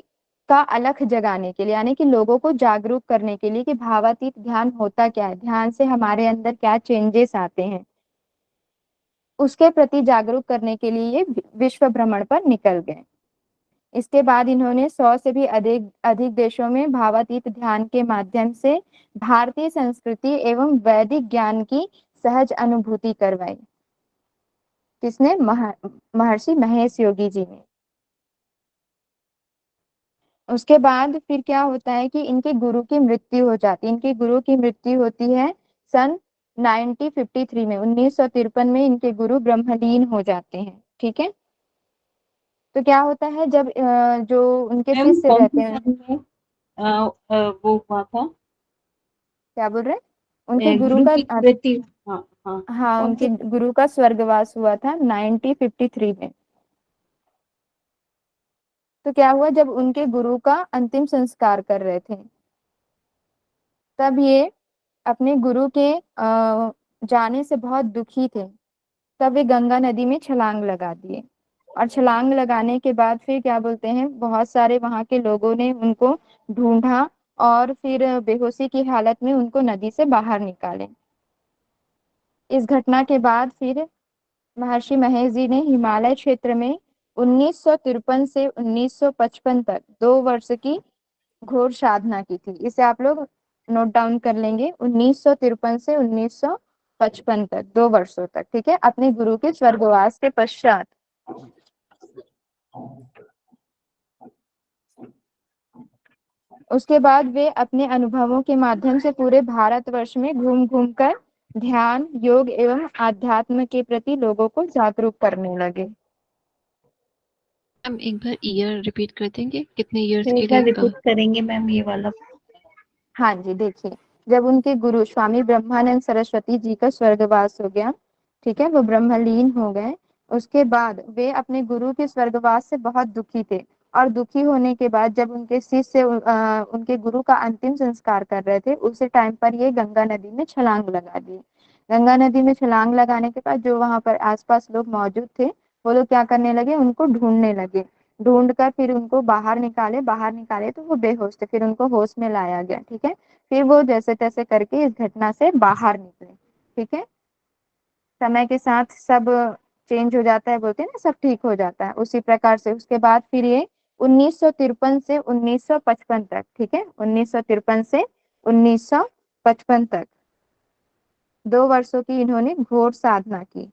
का अलख जगाने के लिए, यानी कि लोगों को जागरूक करने के लिए कि भावातीत ध्यान होता क्या है, ध्यान से हमारे अंदर क्या चेंजेस आते हैं, उसके प्रति जागरूक करने के लिए ये विश्व भ्रमण पर निकल गए। इसके बाद इन्होंने 100 से भी अधिक अधिक देशों में भावातीत ध्यान के माध्यम से भारतीय संस्कृति एवं वैदिक ज्ञान की सहज अनुभूति करवाई। किसने? महर्षि महेश योगी जी ने। उसके बाद फिर क्या होता है कि इनके गुरु की मृत्यु हो जाती है। इनके गुरु की मृत्यु होती है सन 1953 में, 1953 में इनके गुरु ब्रह्मलीन हो जाते हैं। ठीक है, तो क्या होता है जब जो उनके मैम शिष्य कौन रहते से हैं, साल में वो हुआ था? क्या बोल रहे हैं? उनके गुरु गुरु का की मृत्यु, हाँ हाँ, हाँ, कौन उनके से? गुरु का स्वर्गवास हुआ था 1953 में। तो क्या हुआ, जब उनके गुरु का अंतिम संस्कार कर रहे थे, तब ये अपने गुरु के जाने से बहुत दुखी थे। तब वे गंगा नदी में छलांग लगा दिए, और छलांग लगाने के बाद फिर क्या बोलते हैं, बहुत सारे वहां के लोगों ने उनको ढूंढा और फिर बेहोशी की हालत में उनको नदी से बाहर निकाले। इस घटना के बाद फिर महर्षि महेश जी ने हिमालय क्षेत्र में 1953 से 1955 तक 2 वर्ष की घोर साधना की थी। इसे आप लोग नोट डाउन कर लेंगे, 1953 से 1955 तक 2 वर्षों तक। ठीक है, अपने गुरु के स्वर्गवास के पश्चात। उसके बाद वे अपने अनुभवों के माध्यम से पूरे भारतवर्ष में घूम घूम कर ध्यान, योग एवं आध्यात्म के प्रति लोगों को जागरूक करने लगे। हम एक बार ईयर रिपीट कर देंगे, कितने इयर्स के एक बार लिए रिपीट करेंगे मैम ये वाला? हाँ जी, देखिए, जब उनके गुरु स्वामी ब्रह्मानंद सरस्वती जी का स्वर्गवास हो गया, ठीक है, वो ब्रह्मलीन हो गए, उसके बाद वे अपने गुरु के स्वर्गवास से बहुत दुखी थे। और दुखी होने के बाद जब उनके शिष्य उनके गुरु का अंतिम संस्कार कर रहे थे, उसी टाइम पर ये गंगा नदी में छलांग लगा दी। गंगा नदी में छलांग लगाने के बाद जो वहां पर आसपास लोग मौजूद थे वो लोग क्या करने लगे, उनको ढूंढने लगे। ढूंढ कर फिर उनको बाहर निकाले तो वो बेहोश थे, फिर उनको होश में लाया गया। ठीक है, फिर वो जैसे तैसे करके इस घटना से बाहर निकले। ठीक है, समय के साथ सब चेंज हो जाता है, बोलते हैं ना, सब ठीक हो जाता है, उसी प्रकार से उसके बाद फिर ये 1953 से 1955 तक, ठीक है, 1953 से 1955 तक 2 वर्षों की इन्होंने घोर साधना की।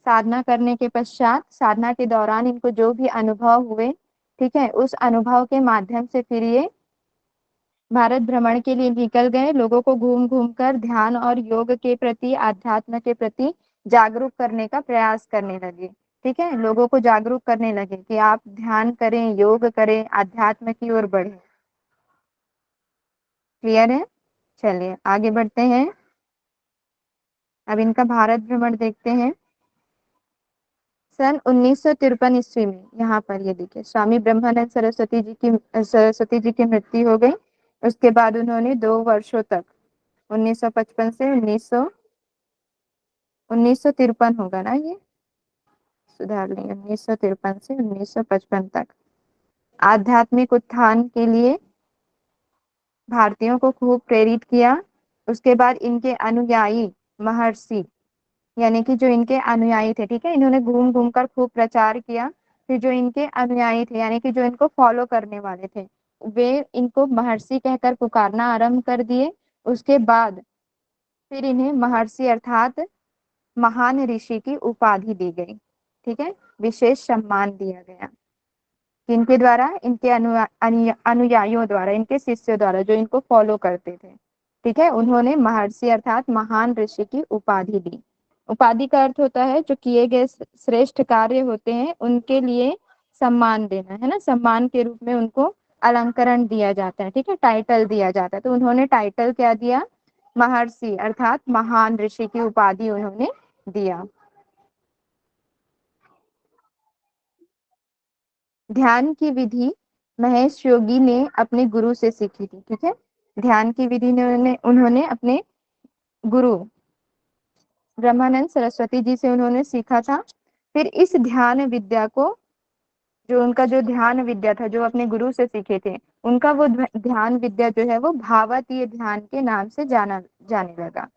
साधना करने के पश्चात, साधना के दौरान इनको जो भी अनुभव हुए, ठीक है, उस अनुभव के माध्यम से फिर ये भारत भ्रमण के लिए निकल गए। लोगों को घूम घूम कर ध्यान और योग के प्रति, आध्यात्म के प्रति जागरूक करने का प्रयास करने लगे। ठीक है, लोगों को जागरूक करने लगे कि आप ध्यान करें, योग करें, आध्यात्म की ओर बढ़ें। क्लियर है? चलिए आगे बढ़ते हैं। अब इनका भारत भ्रमण देखते हैं। सन 1953 ईस्वी में, यहाँ पर ये देखिए, स्वामी ब्रह्मानंद सरस्वती जी की मृत्यु हो गई। उसके बाद उन्होंने 2 वर्षों तक, 1955 से 1953 होगा ना, ये सुधार लेंगे, 1953 से 1955 तक आध्यात्मिक उत्थान के लिए भारतीयों को खूब प्रेरित किया। उसके बाद इनके अनुयायी महर्षि, यानी कि जो इनके अनुयायी थे, ठीक है, इन्होंने घूम घूम कर खूब प्रचार किया। फिर जो इनके अनुयायी थे, यानी कि जो इनको फॉलो करने वाले थे, वे इनको महर्षि कहकर पुकारना आरंभ कर दिए। उसके बाद फिर इन्हें महर्षि अर्थात महान ऋषि की उपाधि दी गई। ठीक है, विशेष सम्मान दिया गया किनके द्वारा, इनके अनुयायियों द्वारा, इनके शिष्यों द्वारा, जो इनको फॉलो करते थे। ठीक है, उन्होंने महर्षि अर्थात महान ऋषि की उपाधि दी। उपाधि का अर्थ होता है जो किए गए श्रेष्ठ कार्य होते हैं उनके लिए सम्मान देना, है ना, सम्मान के रूप में उनको अलंकरण दिया जाता है। ठीक है, टाइटल दिया जाता है। तो उन्होंने टाइटल क्या दिया, महर्षि अर्थात महान ऋषि की उपाधि उन्होंने दिया। ध्यान की विधि महेश योगी ने अपने गुरु से सीखी थी। ठीक है, ध्यान की विधि ने उन्होंने अपने गुरु ब्रह्मानंद सरस्वती जी से उन्होंने सीखा था। फिर इस ध्यान विद्या को, जो उनका जो ध्यान विद्या था जो अपने गुरु से सीखे थे, उनका वो ध्यान विद्या जो है वो भावातीय ध्यान के नाम से जाने लगा।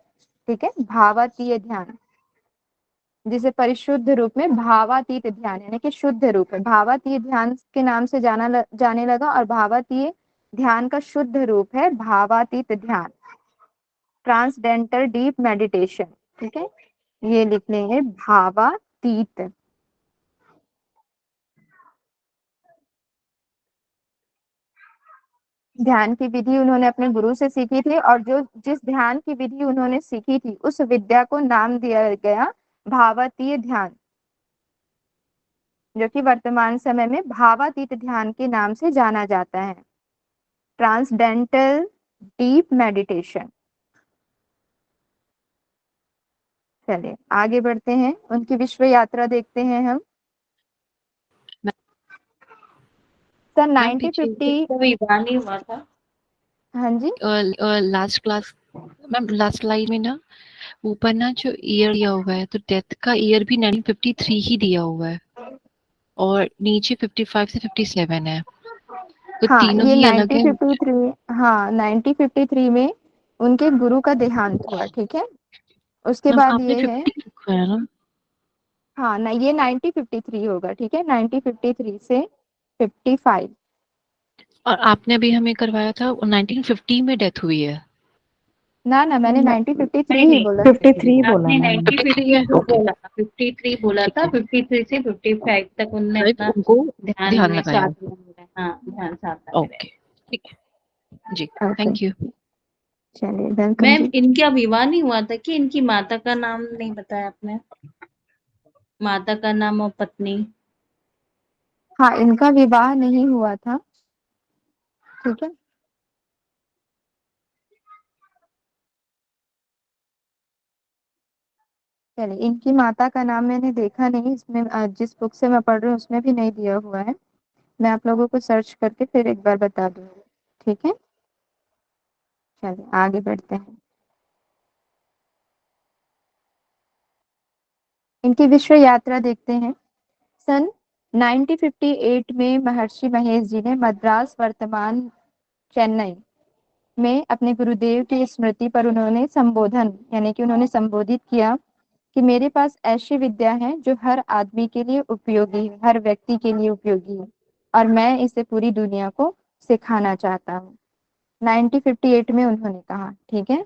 ठीक है, भावातीय ध्यान, जिसे परिशुद्ध रूप में भावातीत ध्यान, यानी कि शुद्ध रूप है, भावातीय ध्यान के नाम से जाने लगा। और भावातीय ध्यान का शुद्ध रूप है भावातीत ध्यान, ट्रांसडेंटल डीप मेडिटेशन। ठीक है, ये लिख लेंगे, भावातीत। ध्यान की विधि उन्होंने अपने गुरु से सीखी थी, और जो जिस ध्यान की विधि उन्होंने सीखी थी उस विद्या को नाम दिया गया भावातीय ध्यान, जो कि वर्तमान समय में भावातीत ध्यान के नाम से जाना जाता है, ट्रांसडेंटल डीप मेडिटेशन। चलिए आगे बढ़ते हैं, उनकी विश्व यात्रा देखते हैं हम। सन मैम पीछे 1950, विवाह नहीं हुआ था। हाँ जी, last class, ma'am last line में ना ऊपर ना जो ईयर दिया हुआ है, तो डेथ का ईयर भी 1953 ही दिया हुआ है, और नीचे 55 से 57 है, तो हाँ तीनों ये ही अलग है। 1953, हाँ 1953 में उनके गुरु का देहांत हुआ। ठीक है, उसके मैम बाद आपने ये है, 50 लिखा है ना? हाँ ना, ये 1953 होगा। ठीक है, 1953 से 55। और आपने अभी हमें करवाया था 1950 में डेथ हुई है। ना ना, मैंने नहीं 1953 ही नहीं, बोला। 53 बोला आपने मैंने। 53 है, 1952 ओके, बोला था, 53 बोला ठीक था, है। 53 से 55 तक उनने साहिब अपना उनको ध्यान ध्यान में लगाया। साधना में, हाँ ध्यान साधना में ओके, ठीक है जी, ओके, थैंक यू। चलिए वेलकम मैम जी। इनका विवाह नहीं हुआ था कि? इनकी माता का नाम नहीं बताया आपने, माता का नाम और पत्नी। हाँ, इनका विवाह नहीं हुआ था। ठीक है, चलिए, इनकी माता का नाम मैंने देखा नहीं इसमें, जिस बुक से मैं पढ़ रही हूँ उसमें भी नहीं दिया हुआ है। मैं आप लोगों को सर्च करके फिर एक बार बता दूंगी। ठीक है, चलिए आगे बढ़ते हैं। इनकी विश्व यात्रा देखते हैं। सन 1958 में महर्षि महेश जी ने मद्रास, वर्तमान चेन्नई में अपने गुरुदेव की स्मृति पर उन्होंने संबोधन यानी कि उन्होंने संबोधित किया कि मेरे पास ऐसी विद्या है जो हर आदमी के लिए उपयोगी है, हर व्यक्ति के लिए उपयोगी है, और मैं इसे पूरी दुनिया को सिखाना चाहता हूँ। 1958 में उन्होंने कहा। ठीक है,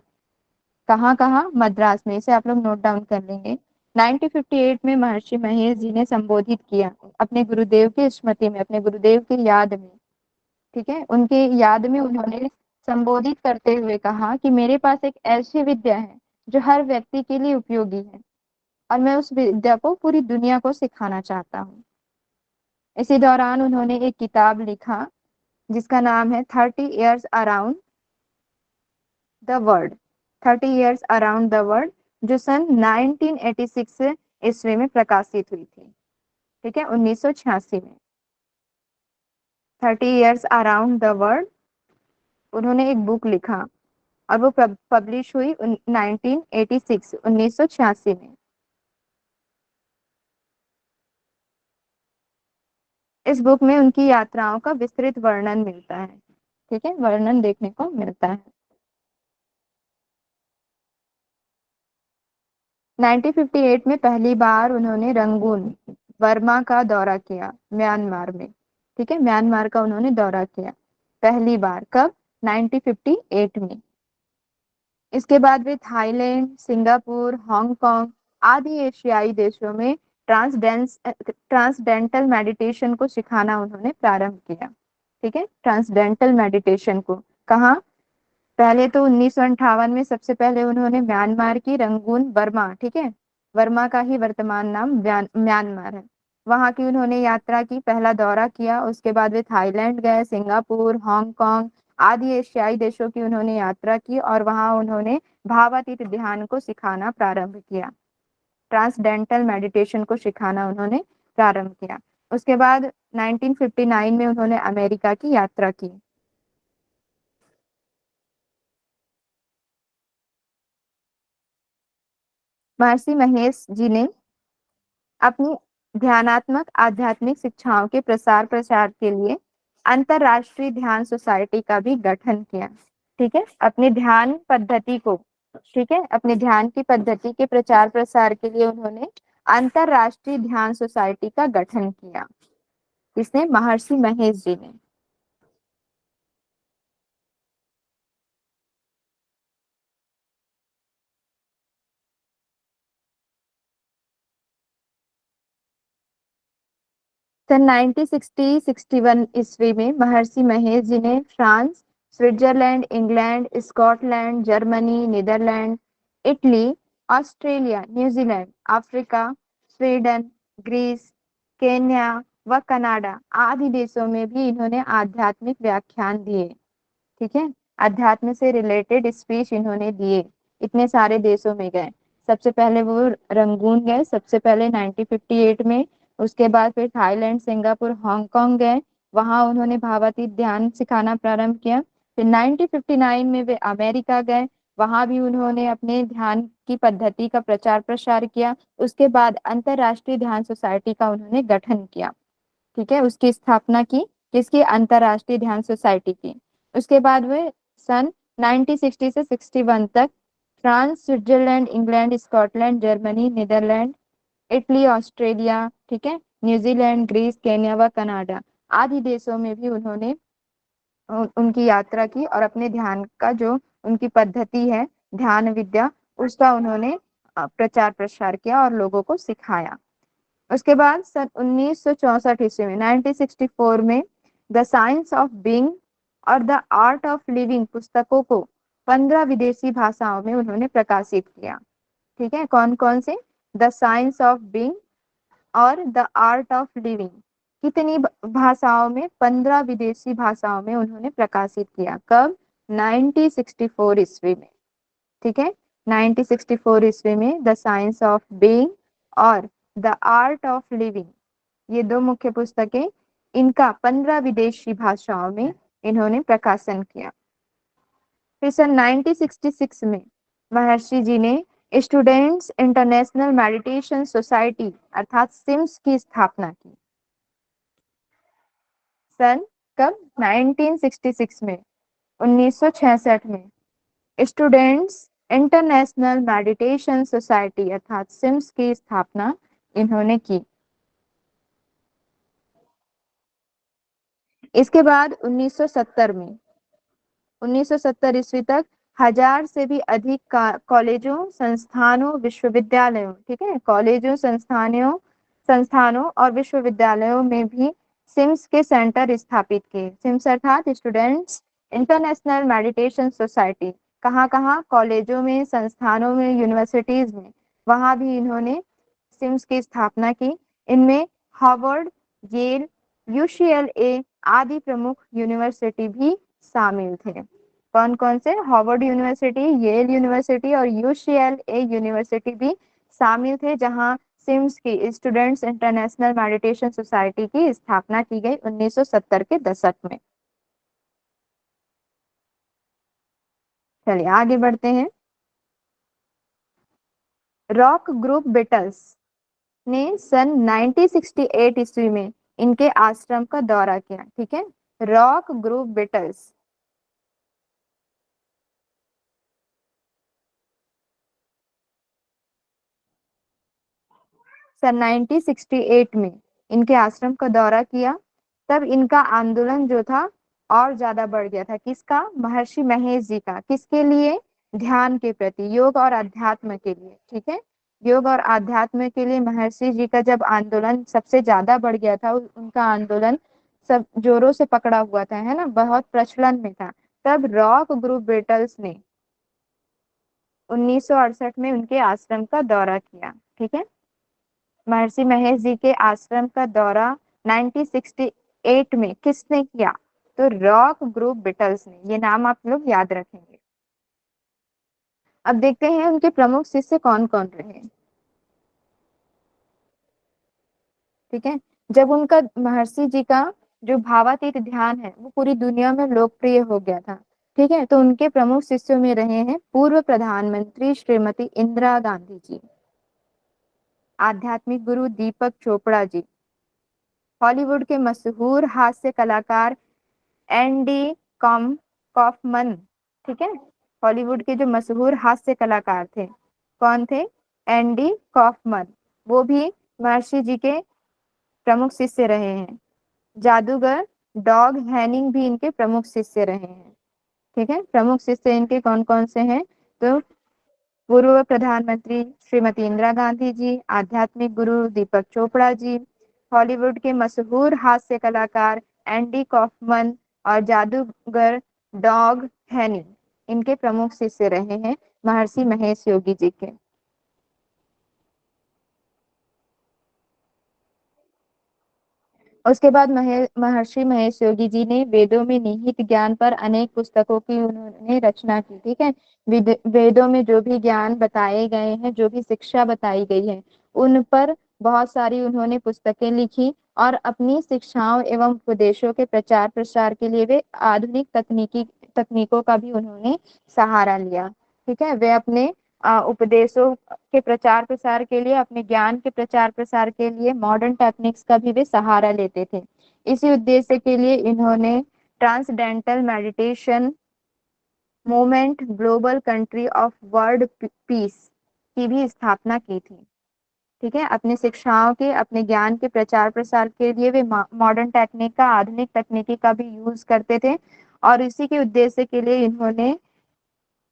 कहाँ कहाँ? मद्रास में। इसे आप लोग नोट डाउन कर लेंगे। 1958 में महर्षि महेश जी ने संबोधित किया अपने गुरुदेव की स्मृति में, अपने गुरुदेव की याद में। ठीक है, उनके याद में उन्होंने संबोधित करते हुए कहा कि मेरे पास एक ऐसी विद्या है जो हर व्यक्ति के लिए उपयोगी है, और मैं उस विद्या को पूरी दुनिया को सिखाना चाहता हूँ। इसी दौरान उन्होंने एक किताब लिखा जिसका नाम है 30 Years Around the world, 30 Years Around the world, जो सन 1986 ईस्वी में प्रकाशित हुई थी। ठीक है, 1986 में 30 Years Around द वर्ल्ड उन्होंने एक बुक लिखा, और वो पब्लिश हुई 1986, 1986 में। इस बुक में उनकी यात्राओं का विस्तृत वर्णन मिलता है। ठीक है, वर्णन देखने को मिलता है। 1958 में पहली बार उन्होंने रंगून, बर्मा का दौरा किया, म्यांमार में। ठीक है, म्यांमार का उन्होंने दौरा किया पहली बार। कब? 1958 में। इसके बाद वे थाईलैंड, सिंगापुर, हांगकांग आदि एशियाई देशों में ट्रांसडेंटल मेडिटेशन को सिखाना उन्होंने प्रारंभ किया। ठीक है, ट्रांसडेंटल मेडिटेशन को कहाँ? पहले तो 1958 में सबसे पहले उन्होंने म्यांमार की रंगून, बर्मा, ठीक है, बर्मा का ही वर्तमान नाम म्यांमार है, वहां की उन्होंने यात्रा की, पहला दौरा किया। उसके बाद वे थाईलैंड गए, सिंगापुर, हांगकांग आदि एशियाई देशों की उन्होंने यात्रा की, और वहां उन्होंने भावातीत ध्यान को सिखाना प्रारंभ किया, ट्रांसडेंटल मेडिटेशन को सिखाना उन्होंने प्रारंभ किया। उसके बाद 1959 में उन्होंने अमेरिका की यात्रा की। महर्षि महेश जी ने अपनी ध्यानात्मक आध्यात्मिक शिक्षाओं के प्रसार प्रचार के लिए अंतरराष्ट्रीय ध्यान सोसाइटी का भी गठन किया। ठीक है, अपनी ध्यान पद्धति को, ठीक है, अपने ध्यान की पद्धति के प्रचार प्रसार के लिए उन्होंने अंतरराष्ट्रीय ध्यान सोसाइटी का गठन किया। किसने? महर्षि महेश जी ने। सन 1960-61 ईस्वी में महर्षि महेश जी ने France, Switzerland, England, Scotland, Germany, Netherland, Italy, Australia, New Zealand, Africa, Sweden, Greece, Kenya व कनाडा आदि देशों में भी इन्होंने आध्यात्मिक व्याख्यान दिए। ठीक है, अध्यात्म से रिलेटेड स्पीच इन्होंने दिए, इतने सारे देशों में गए। सबसे पहले वो रंगून गए, सबसे पहले 1958 में। उसके बाद फिर थाईलैंड, सिंगापुर, हांगकांग गए, वहां उन्होंने भावातीत ध्यान सिखाना प्रारंभ किया। फिर 1959 में वे अमेरिका गए, वहां भी उन्होंने अपने ध्यान की पद्धति का प्रचार प्रसार किया। उसके बाद अंतरराष्ट्रीय ध्यान सोसाइटी का उन्होंने गठन किया। ठीक है, उसकी स्थापना की, किसकी? अंतरराष्ट्रीय ध्यान सोसाइटी की। उसके बाद वे सन 1960 से 61 तक France, Switzerland, England, Scotland, Germany, Netherland, Italy, Australia, ठीक है, न्यूजीलैंड, ग्रीस, केन्या व कनाडा आदि देशों में भी उन्होंने उनकी यात्रा की, और अपने ध्यान का जो उनकी पद्धति है, ध्यान विद्या, उसका उन्होंने प्रचार प्रसार किया और लोगों को सिखाया। उसके बाद सन 1964 ईस्वी में, 1964 में द साइंस ऑफ बीइंग और द आर्ट ऑफ लिविंग पुस्तकों को 15 विदेशी भाषाओं में उन्होंने प्रकाशित किया। ठीक है, कौन कौन से? द साइंस ऑफ बीइंग और द आर्ट ऑफ लिविंग, कितनी भाषाओं में? 15 विदेशी भाषाओं में उन्होंने प्रकाशित किया। कब? 1964 ईस्वी में। ठीक है, 1964 ईस्वी में द साइंस ऑफ बीइंग और द आर्ट ऑफ लिविंग, ये दो मुख्य पुस्तकें, इनका 15 विदेशी भाषाओं में इन्होंने प्रकाशन किया। फिर सन 1966 में महर्षि जी ने स्टूडेंट्स इंटरनेशनल मेडिटेशन सोसाइटी अर्थात सिम्स की स्थापना की। सन कब? 1966 में, 1966 में स्टूडेंट्स इंटरनेशनल मेडिटेशन सोसाइटी अर्थात सिम्स की स्थापना इन्होंने की। इसके बाद 1970 में, 1970 ईस्वी तक 1000 से भी अधिक कॉलेजों, संस्थानों, विश्वविद्यालयों, ठीक है, कॉलेजों, संस्थानों और विश्वविद्यालयों में भी सिम्स के सेंटर स्थापित किए। सिम्स अर्थात स्टूडेंट्स इंटरनेशनल मेडिटेशन सोसाइटी, कहाँ कहाँ? कॉलेजों में, संस्थानों में, यूनिवर्सिटीज में, वहां भी इन्होंने सिम्स की स्थापना की। इनमें हार्वर्ड, येल, यूसीएलए आदि प्रमुख यूनिवर्सिटी भी शामिल थे। कौन कौन से? हार्वर्ड यूनिवर्सिटी, येल यूनिवर्सिटी और यूसीएलए यूनिवर्सिटी भी शामिल थे, जहां सिम्स की स्टूडेंट्स इंटरनेशनल मेडिटेशन सोसाइटी की स्थापना की गई 1970 के दशक में। चलिए आगे बढ़ते हैं। रॉक ग्रुप बीटल्स ने सन 1968 ईस्वी में इनके आश्रम का दौरा किया, ठीक है। रॉक ग्रुप बीटल्स सन 1968 में इनके आश्रम का दौरा किया। तब इनका आंदोलन जो था और ज्यादा बढ़ गया था। किसका? महर्षि महेश जी का। किसके लिए? ध्यान के प्रति, योग और अध्यात्म के लिए, ठीक है। योग और अध्यात्म के लिए महर्षि जी का जब आंदोलन सबसे ज्यादा बढ़ गया था, उनका आंदोलन सब जोरों से पकड़ा हुआ था, है ना, बहुत प्रचलन में था, तब रॉक ग्रुप बीटल्स ने 1968 में उनके आश्रम का दौरा किया, ठीक है। महर्षि महेश जी के आश्रम का दौरा 1968 में किसने किया? तो रॉक ग्रुप बीटल्स ने। ये नाम आप लोग याद रखेंगे। अब देखते हैं उनके प्रमुख शिष्य कौन कौन रहे, ठीक है। जब उनका महर्षि जी का जो भावातीत ध्यान है वो पूरी दुनिया में लोकप्रिय हो गया था, ठीक है, तो उनके प्रमुख शिष्यों में रहे हैं पूर्व प्रधानमंत्री श्रीमती इंदिरा गांधी जी, आध्यात्मिक गुरु दीपक चोपड़ा जी, हॉलीवुड के मशहूर हास्य कलाकार एंडी कॉफमन, ठीक है। हॉलीवुड के जो मशहूर हास्य कलाकार थे, कौन थे? एंडी कॉफमन, वो भी महर्षि जी के प्रमुख शिष्य रहे हैं। जादूगर डॉग हैनिंग भी इनके प्रमुख शिष्य रहे हैं, ठीक है। प्रमुख शिष्य इनके कौन कौन से हैं? तो पूर्व प्रधानमंत्री श्रीमती इंदिरा गांधी जी, आध्यात्मिक गुरु दीपक चोपड़ा जी, हॉलीवुड के मशहूर हास्य कलाकार एंडी कॉफमन और जादूगर डॉग हैनी इनके प्रमुख शिष्य रहे हैं महर्षि महेश योगी जी के। उसके बाद महर्षि महेश योगी जी ने वेदों में निहित ज्ञान पर अनेक पुस्तकों की उन्होंने रचना की, ठीक है। वेदों में जो भी ज्ञान बताए गए हैं, जो भी शिक्षा बताई गई है, उन पर बहुत सारी उन्होंने पुस्तकें लिखी और अपनी शिक्षाओं एवं उपदेशों के प्रचार प्रसार के लिए वे आधुनिक तकनीकों का भी उन्होंने सहारा लिया, ठीक है। वे अपने उपदेशों के प्रचार प्रसार के लिए, अपने ज्ञान के प्रचार प्रसार के लिए मॉडर्न टेक्निक्स का भी वे सहारा लेते थे। इसी उद्देश्य के लिए इन्होंने transcendental meditation movement global country of world piece की भी स्थापना की थी, ठीक है। अपनी शिक्षाओं के, अपने ज्ञान के प्रचार प्रसार के लिए वे मॉडर्न टेक्निक का, आधुनिक तकनीकी का भी यूज करते थे और इसी के उद्देश्य के लिए इन्होंने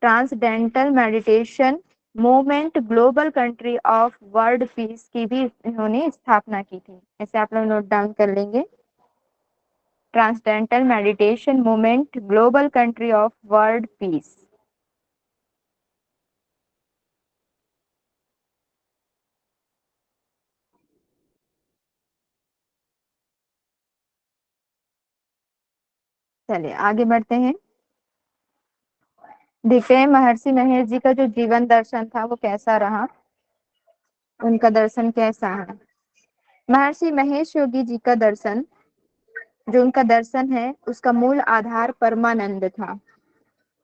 transcendental meditation movement global country of world piece की भी इन्होंने स्थापना की थी। ऐसे आप लोग नोट डाउन कर लेंगे। Transcendental meditation movement global country of world piece. चलिए आगे बढ़ते हैं। देखते हैं महर्षि महेश जी का जो जीवन दर्शन था वो कैसा रहा, उनका दर्शन कैसा है। महर्षि महेश योगी जी का दर्शन, जो उनका दर्शन है, उसका मूल आधार परमानंद था।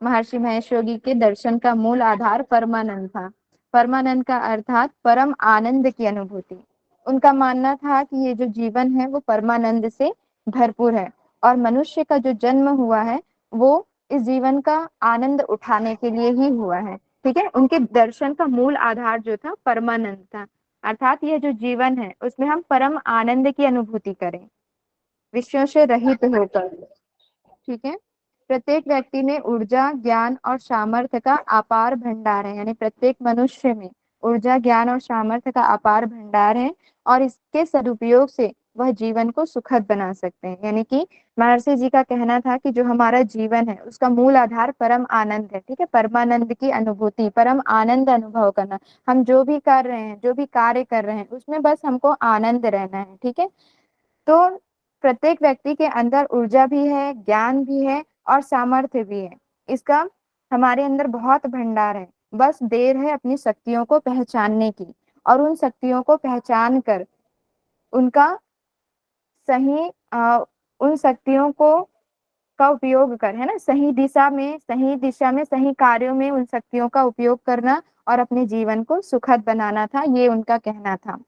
महर्षि महेश योगी के दर्शन का मूल आधार परमानंद था। परमानंद का अर्थात परम आनंद की अनुभूति। उनका मानना था कि ये जो जीवन है वो परमानंद से भरपूर है और मनुष्य का जो जन्म हुआ है वो इस जीवन का आनंद उठाने के लिए ही हुआ है। ठीक है, उनके दर्शन का मूल आधार जो था परमानंद था, अर्थात यह जो जीवन है उसमें हम परम आनंद की अनुभूति करें, विषयों से रहित होकर। ठीक है, प्रत्येक व्यक्ति में ऊर्जा, ज्ञान और सामर्थ्य का अपार भंडार है, यानी प्रत्येक मनुष्य में ऊर्जा, ज्ञान और सामर्थ्य का अपार भंडार है और इसके सदुपयोग से वह जीवन को सुखद बना सकते हैं। यानी कि महर्षि जी का कहना था कि जो हमारा जीवन है उसका मूल आधार परम आनंद है। ठीक है, परमानंद की अनुभूति, परम आनंद अनुभव करना। हम जो भी कर रहे हैं, जो भी कार्य कर रहे हैं उसमें बस हमको आनंद रहना है। ठीक है, तो प्रत्येक व्यक्ति के अंदर ऊर्जा भी है, ज्ञान भी है और सामर्थ्य भी है। इसका हमारे अंदर बहुत भंडार है, बस देर है अपनी शक्तियों को पहचानने की और उन शक्तियों को पहचान कर उनका सही उन शक्तियों को का उपयोग कर, है ना, सही दिशा में सही कार्यों में उन शक्तियों का उपयोग करना और अपने जीवन को सुखद बनाना था, ये उनका कहना था।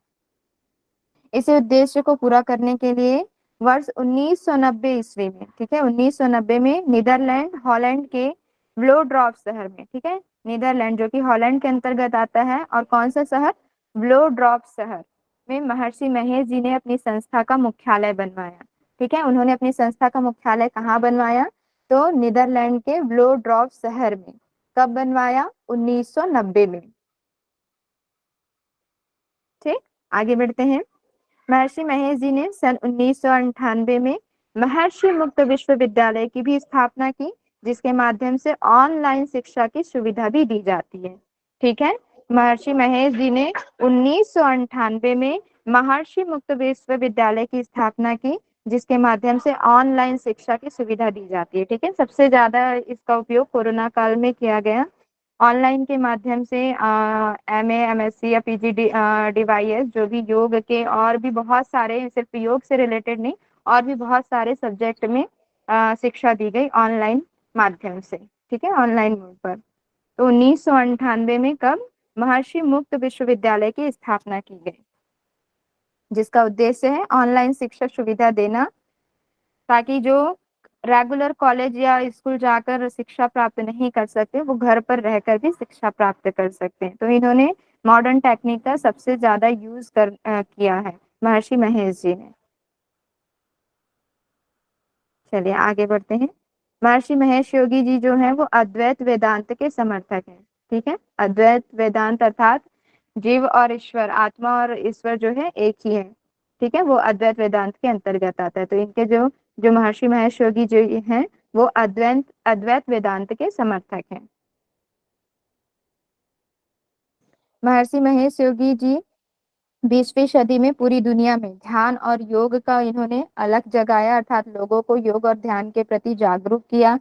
इसी उद्देश्य को पूरा करने के लिए वर्ष 1990 ईस्वी में, ठीक है, 1990 में नीदरलैंड हॉलैंड के व्लोड्रॉप शहर में, ठीक है, नीदरलैंड जो कि हॉलैंड के अंतर्गत आता है, और कौन सा शहर, व्लोड्रॉप शहर में महर्षि महेश जी ने अपनी संस्था का मुख्यालय बनवाया। ठीक है, उन्होंने अपनी संस्था का मुख्यालय कहाँ बनवाया, तो नीदरलैंड के व्लोड्रॉप शहर में। कब बनवाया, 1990 में। ठीक, आगे बढ़ते हैं। महर्षि महेश जी ने सन 1998 में महर्षि मुक्त विश्वविद्यालय की भी स्थापना की, जिसके माध्यम से ऑनलाइन शिक्षा की सुविधा भी दी जाती है। ठीक है, महर्षि महेश जी ने 1998 में महर्षि मुक्त विश्वविद्यालय की स्थापना की, जिसके माध्यम से ऑनलाइन शिक्षा की सुविधा दी जाती है। ठीक है, सबसे ज्यादा इसका उपयोग कोरोना काल में किया गया। ऑनलाइन के माध्यम से एमए, एमएससी या पीजी डिवाइस जो भी योग के और भी बहुत सारे, सिर्फ योग से रिलेटेड नहीं, और भी बहुत सारे सब्जेक्ट में शिक्षा दी गई ऑनलाइन माध्यम से। ठीक है, ऑनलाइन मोड पर। तो 1998 में कब, महर्षि मुक्त विश्वविद्यालय की स्थापना की गई, जिसका उद्देश्य है ऑनलाइन शिक्षा सुविधा देना, ताकि जो रेगुलर कॉलेज या स्कूल जाकर शिक्षा प्राप्त नहीं कर सकते वो घर पर रहकर भी शिक्षा प्राप्त कर सकते हैं। तो इन्होंने मॉडर्न टेक्निक का सबसे ज्यादा यूज किया है महर्षि महेश जी ने। चलिए आगे बढ़ते हैं। महर्षि महेश योगी जी जो है वो अद्वैत वेदांत के समर्थक हैं। ठीक है, अद्वैत वेदांत अर्थात जीव और ईश्वर, आत्मा और ईश्वर जो है एक ही है। ठीक है, वो अद्वैत वेदांत के अंतर्गत आता है। तो इनके जो जो महर्षि महेश योगी जो हैं वो अद्वैत वेदांत के समर्थक हैं। महर्षि महेश योगी जी 20वीं सदी में पूरी दुनिया में ध्यान और योग का इन्होंने अलग जगाया, अर्थात लोगों को योग और ध्यान के प्रति जागरूक किया।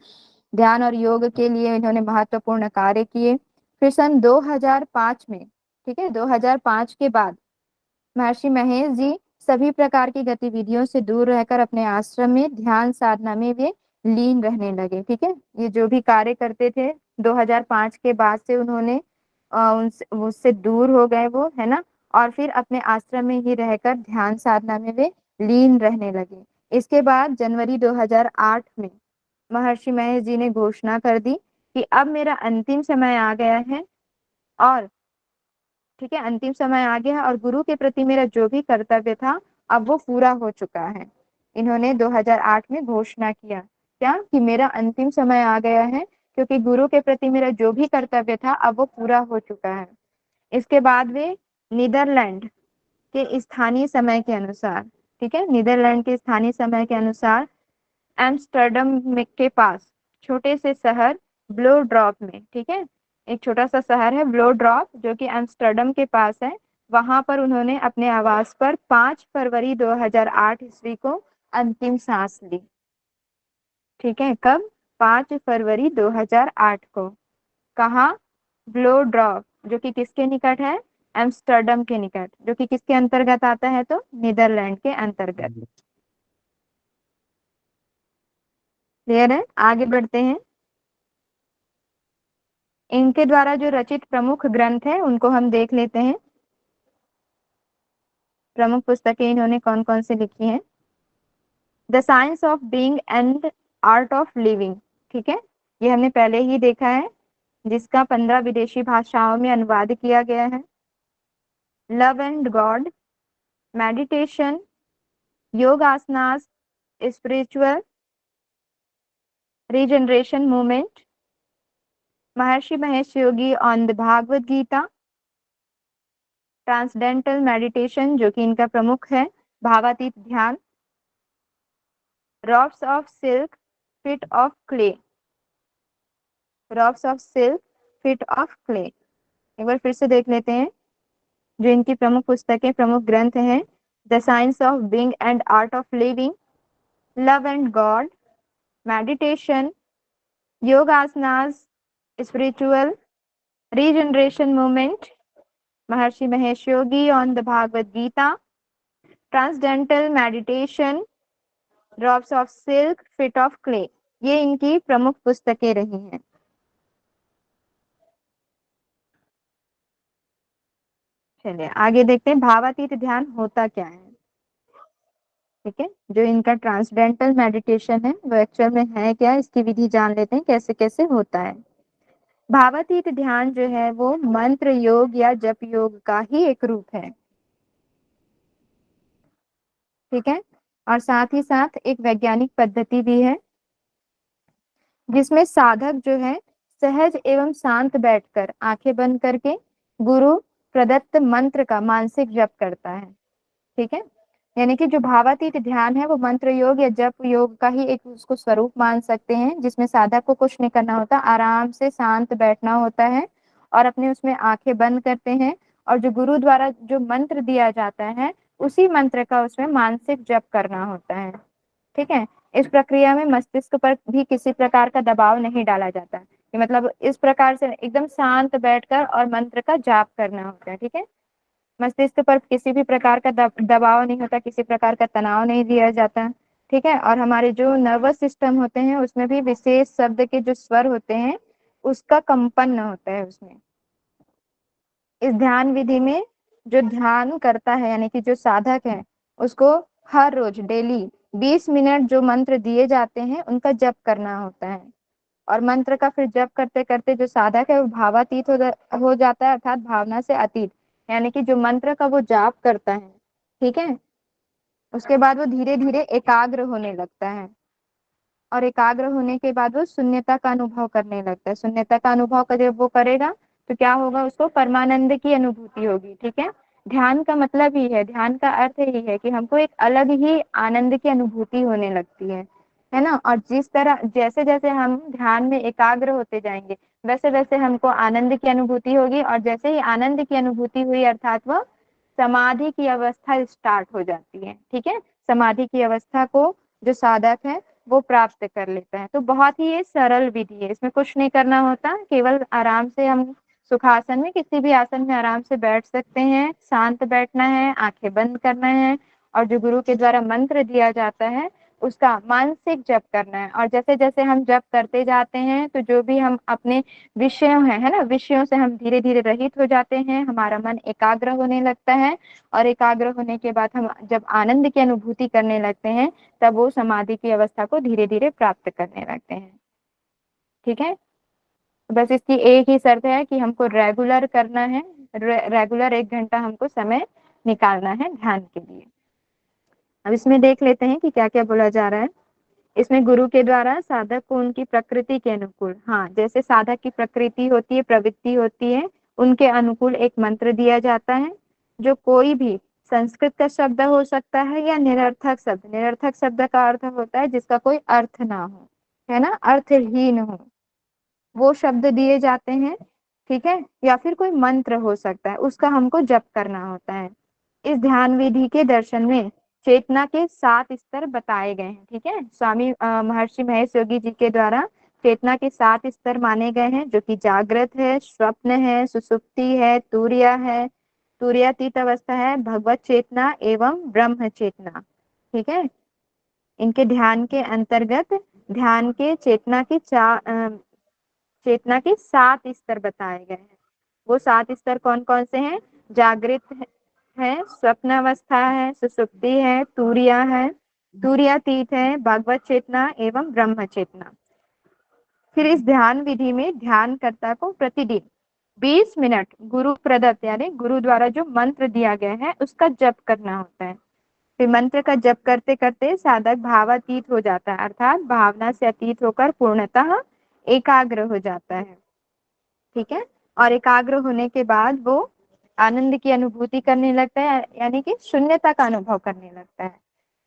ध्यान और योग के लिए इन्होंने महत्वपूर्ण कार्य किए। फिर सन 2005 में, ठीक है, 2005 के बाद महर्षि महेश जी सभी प्रकार की गतिविधियों से दूर रहकर अपने आश्रम में ध्यान साधना में वे लीन रहने लगे। ठीक है, ये जो भी कार्य करते थे 2005 के बाद से उन्होंने उनसे उससे दूर हो गए वो, है ना, और फिर अपने आश्रम में ही रहकर ध्यान साधना में वे लीन रहने लगे। इसके बाद जनवरी 2008 में महर्षि महेश जी ने घोषणा कर दी कि अब मेरा अंतिम समय आ गया है, और ठीक है, अंतिम समय आ गया है और गुरु के प्रति मेरा जो भी कर्तव्य था अब वो पूरा हो चुका है। इन्होंने 2008 में घोषणा किया क्या, कि मेरा अंतिम समय आ गया है, क्योंकि गुरु के प्रति मेरा जो भी कर्तव्य था अब वो पूरा हो चुका है। इसके बाद वे नीदरलैंड के स्थानीय समय के अनुसार, ठीक है, नीदरलैंड के स्थानीय समय के अनुसार एम्स्टर्डम के पास छोटे से शहर ब्लोड्रॉप में, ठीक है, एक छोटा सा शहर है ब्लोड्रॉप जो कि एम्स्टर्डम के पास है, वहां पर उन्होंने अपने आवास पर 5 फरवरी 2008 ईस्वी को अंतिम सांस ली। ठीक है, कब, 5 फरवरी 2008 को। कहाँ, ब्लोड्रॉप, जो कि किसके निकट है, एम्स्टर्डम के निकट, जो कि किसके अंतर्गत आता है, तो नीदरलैंड के अंतर्गत। क्लियर है, आगे बढ़ते हैं। इनके द्वारा जो रचित प्रमुख ग्रंथ है उनको हम देख लेते हैं। प्रमुख पुस्तकें इन्होंने कौन कौन सी लिखी हैं। The science of being and art of living, ठीक है, ये हमने पहले ही देखा है, जिसका 15 विदेशी भाषाओं में अनुवाद किया गया है। Love and God, meditation, yoga asanas, spiritual, regeneration movement, Maharishi Mahesh Yogi on the Bhagavad Gita, transcendental meditation जो कि इनका प्रमुख है, भावातीत ध्यान, robes of silk feet of clay, robes of silk feet of clay. एक बार फिर से देख लेते हैं जो इनकी प्रमुख पुस्तकें, प्रमुख ग्रंथ हैं। The science of being and art of living, love and God, meditation, yoga asanas, spiritual, regeneration movement, Maharishi Mahesh Yogi on the Bhagavad Gita, transcendental meditation, robes of silk feet of clay, ये इनकी प्रमुख पुस्तकें रही हैं। चलिए आगे देखते हैं भावातीत ध्यान होता क्या है। ठीक है, जो इनका ट्रांसडेंटल मेडिटेशन है वो एक्चुअल में है क्या, इसकी विधि जान लेते हैं कैसे कैसे होता है। भावातीत ध्यान जो है वो मंत्र योग या जप योग का ही एक रूप है। ठीक है, और साथ ही साथ एक वैज्ञानिक पद्धति भी है जिसमें साधक जो है सहज एवं शांत बैठकर आंखें बंद करके गुरु प्रदत्त मंत्र का मानसिक जप करता है। ठीक है, यानी कि जो भावातीत ध्यान है वो मंत्र योग या जप योग का ही एक उसको स्वरूप मान सकते हैं, जिसमें साधक को कुछ नहीं करना होता, आराम से शांत बैठना होता है और अपने उसमें आंखें बंद करते हैं और जो गुरु द्वारा जो मंत्र दिया जाता है उसी मंत्र का उसमें मानसिक जप करना होता है। ठीक है, इस प्रक्रिया में मस्तिष्क पर भी किसी प्रकार का दबाव नहीं डाला जाता, कि मतलब इस प्रकार से एकदम शांत बैठकर और मंत्र का जाप करना होता है। ठीक है, मस्तिष्क पर किसी भी प्रकार का दबाव नहीं होता, किसी प्रकार का तनाव नहीं दिया जाता। ठीक है, और हमारे जो नर्वस सिस्टम होते हैं उसमें भी विशेष शब्द के जो स्वर होते हैं उसका कंपन होता है उसमें। इस ध्यान विधि में जो ध्यान करता है यानी कि जो साधक है उसको हर रोज डेली 20 मिनट जो मंत्र दिए जाते हैं उनका जप करना होता है, और मंत्र का फिर जप करते करते जो साधक है वो भावातीत हो जाता है, अर्थात भावना से अतीत, यानी कि जो मंत्र का वो जाप करता है, ठीक है, उसके बाद वो धीरे धीरे एकाग्र होने लगता है और एकाग्र होने के बाद वो शून्यता का अनुभव करने लगता है। शून्यता का अनुभव जब वो करेगा तो क्या होगा, उसको परमानंद की अनुभूति होगी। ठीक है, ध्यान का मतलब ही है, ध्यान का अर्थ ही है कि हमको एक अलग ही आनंद की अनुभूति होने लगती है ना। और जिस तरह जैसे जैसे हम ध्यान में एकाग्र होते जाएंगे वैसे वैसे हमको आनंद की अनुभूति होगी, और जैसे ही आनंद की अनुभूति हुई अर्थात वह समाधि की अवस्था स्टार्ट हो जाती है। ठीक है, समाधि की अवस्था को जो साधक है वो प्राप्त कर लेता है। तो बहुत ही ये सरल विधि है, इसमें कुछ नहीं करना होता, केवल आराम से हम सुखासन में किसी भी आसन में आराम से बैठ सकते हैं, शांत बैठना है, आंखें बंद करना है और जो गुरु के द्वारा मंत्र दिया जाता है उसका मानसिक जप करना है। और जैसे जैसे हम जप करते जाते हैं तो जो भी हम अपने विषयों है ना, विषयों से हम धीरे धीरे रहित हो जाते हैं, हमारा मन एकाग्र होने लगता है और एकाग्र होने के बाद हम जब आनंद की अनुभूति करने लगते हैं तब वो समाधि की अवस्था को धीरे धीरे प्राप्त करने लगते हैं। ठीक है, बस इसकी एक ही शर्त है कि हमको रेगुलर करना है, रेगुलर 1 घंटा हमको समय निकालना है ध्यान के लिए। अब इसमें देख लेते हैं कि क्या क्या बोला जा रहा है। इसमें गुरु के द्वारा साधक को उनकी प्रकृति के अनुकूल, हाँ जैसे साधक की प्रकृति होती है, प्रवृत्ति होती है, उनके अनुकूल एक मंत्र दिया जाता है जो कोई भी संस्कृत का शब्द हो सकता है या निरर्थक शब्द। निरर्थक शब्द का अर्थ होता है जिसका कोई अर्थ ना हो, है ना, अर्थहीन हो, वो शब्द दिए जाते हैं। ठीक है, या फिर कोई मंत्र हो सकता है, उसका हमको जप करना होता है। इस ध्यान विधि के दर्शन में चेतना के 7 स्तर बताए गए हैं। ठीक है, स्वामी महर्षि महेश योगी जी के द्वारा चेतना के 7 स्तर माने गए हैं, जो कि जागृत है, स्वप्न है, सुसुप्ति है, तुर्य है, तुर्यातीत अवस्था है, भगवत चेतना एवं ब्रह्म चेतना। ठीक है, इनके ध्यान के अंतर्गत ध्यान के चेतना की चेतना के 7 स्तर बताए गए हैं। वो 7 स्तर कौन कौन से हैं? जागृत है, स्वप्नावस्था है, सुषुप्ति है, तुरिया है, तुरियातीत है, भगवत चेतना एवं ब्रह्म चेतना। फिर इस ध्यान विधि में ध्यानकर्ता को प्रतिदिन 20 मिनट गुरु प्रदत्त यानी गुरु द्वारा जो मंत्र दिया गया है उसका जप करना होता है। फिर मंत्र का जप करते करते साधक भावातीत हो जाता है, अर्थात भावना से अतीत होकर पूर्णतः एकाग्र हो जाता है। ठीक है, और एकाग्र होने के बाद वो आनंद की अनुभूति करने लगता है, यानी कि शून्यता का अनुभव करने लगता है,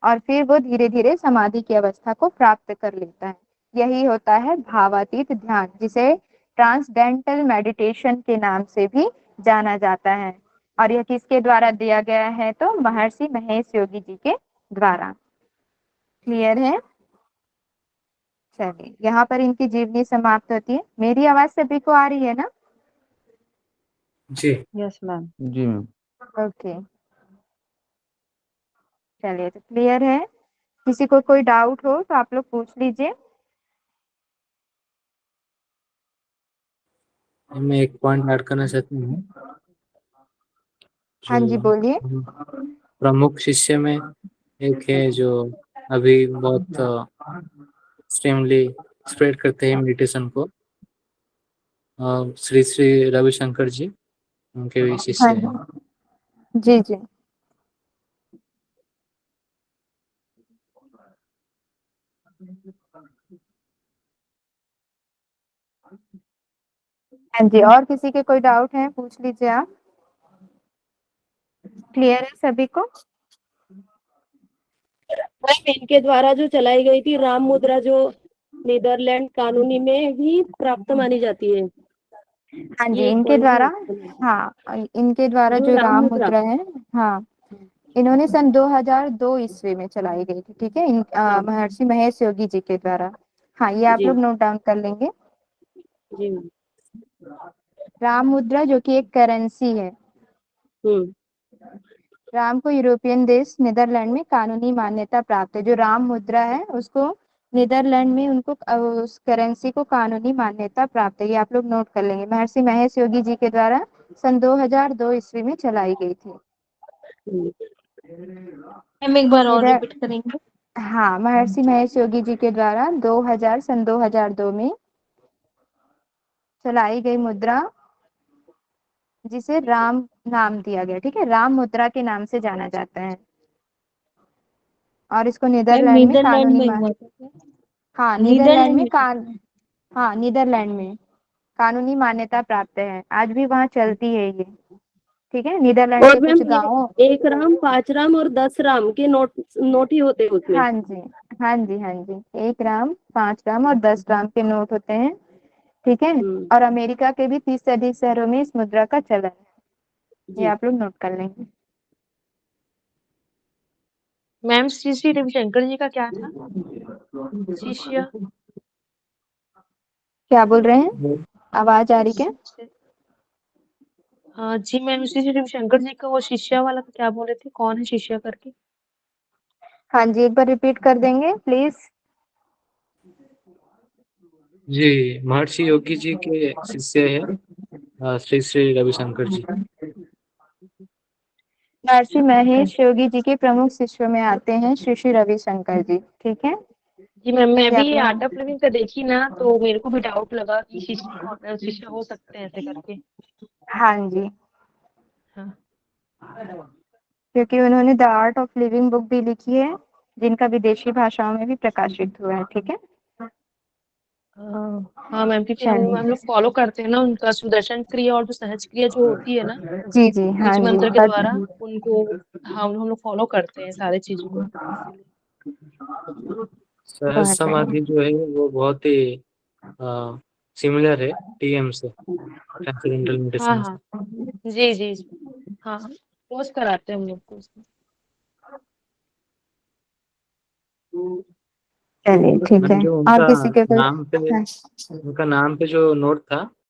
और फिर वो धीरे धीरे समाधि की अवस्था को प्राप्त कर लेता है। यही होता है भावातीत ध्यान, जिसे ट्रांसडेंटल मेडिटेशन के नाम से भी जाना जाता है। और यह किसके द्वारा दिया गया है? तो महर्षि महेश योगी जी के द्वारा। क्लियर है? चलिए, यहाँ पर इनकी जीवनी समाप्त होती है। मेरी आवाज सभी को आ रही है ना? जी। Yes ma'am. जी मैम। ओके, चलिए, तो क्लियर है। किसी को कोई डाउट हो तो आप लोग पूछ लीजिए। मैं एक पॉइंट ऐड करना चाहती हूँ। हाँ जी, जो बोलिए। प्रमुख शिष्य में एक है जो अभी बहुत एक्सट्रीमली स्प्रेड करते हैं मेडिटेशन को, श्री श्री रविशंकर जी, उनके भी हाँ शिष्य हैं। जी जी। हाँ जी, और किसी के कोई डाउट है पूछ लीजिए आप। क्लियर है सभी को? मैम इनके द्वारा जो चलाई गई थी राम मुद्रा, जो नीदरलैंड कानूनी में भी प्राप्त मानी जाती है। हाँ जी, ये एक इनके पॉइंट द्वारा, है हाँ, इनके द्वारा जो जो राम राम मुद्रा। मुद्रा है, हाँ, इन्होंने सन 2002 ईस्वी में चलाई गई थी। ठीक है, हाँ महर्षि महेश योगी जी के द्वारा। हाँ, ये आप जी लोग नोट डाउन कर लेंगे। जी मैम। राम मुद्रा जो कि एक करेंसी है। हम्म राम को यूरोपियन देश नीदरलैंड में कानूनी मान्यता प्राप्त है। जो राम मुद्रा है उसको नीदरलैंड में उनको उस करेंसी को कानूनी मान्यता प्राप्त है। ये आप लोग नोट कर लेंगे। महर्षि महेश योगी जी के द्वारा सन 2002 ईस्वी में चलाई गई थी। हम्म। मैम एक बार और निधर रिपीट करेंगे? हाँ, महर्षि महेश योगी जी के द्वारा सन 2002 में चलाई गई मुद्रा, जिसे राम नाम दिया गया। ठीक है, राम मुद्रा के नाम से जाना जाता है, और इसको मैम नीदरलैंड में नीदरलैंड कानूनी में मान हुआ था क्या? हाँ, नीदरलैंड नीदरलैंड में में था? हाँ, नीदरलैंड में कानूनी मान्यता प्राप्त है। आज भी वहाँ चलती है ये। ठीक है, नीदरलैंड और के मैम कुछ ये गांवों। 1 राम, 5 राम और 10 राम के नोट ही होते हैं उसमें। हाँ जी, हाँ जी, हाँ जी, 1 राम, 5 राम और 10 राम के नोट होते हैं। ठीक है, हम्म और अमेरिका के भी 30 से अधिक शहरों में इस मुद्रा का चलन है। ये जी। आप लोग नोट कर लेंगे। मैम श्री श्री रविशंकर जी का क्या था शिष्य? क्या बोल रहे हैं? आवाज आ रही क्या? हाँ जी मैम, श्री श्री रविशंकर जी का वो शिष्य वाला का क्या बोले थे, कौन है शिष्य करके? हाँ जी, एक बार रिपीट कर देंगे प्लीज। जी, महर्षि योगी जी के शिष्य है श्री श्री रविशंकर जी। महर्षि महेश योगी जी के प्रमुख शिष्यों में आते हैं श्री श्री रविशंकर जी। ठीक है, जी मैम, मैं ये भी आप ये आर्ट ऑफ लोग। लिविंग का देखी ना, तो मेरे को भी डाउट लगा कि शिष्य हो सकते हैं ऐसे करके। हाँ जी, हाँ। क्योंकि उन्होंने the art of living book भी लिखी है, जिनका विदेशी भाषाओं में भी प्रकाशित हुआ है। ठीक है, हाँ मैम, क्योंकि हम लोग चलिए। फॉलो करते हैं ना उनका सुदर्शन क्रिया और जो सहज क्रिया जो होती है ना जी जी, हाँ बीज जी, मंत्र के द्वारा उनको, हाँ हम लोग फॉलो करते हैं सारे चीजों को, इसीलिए। सहज बहुत समाधि बढ़िया। जो है वो बहुत ही सिमिलर है टीएम से, ट्रांसेंडेंटल हाँ मेडिटेशन हाँ, से। जी जी जी, हाँ रोज कराते हैं हम लोग को उसमें। चलिए, ठीक मैम है, जो और उनका किसी के कोई? नाम पे हाँ, उनका नाम पे जो नोट था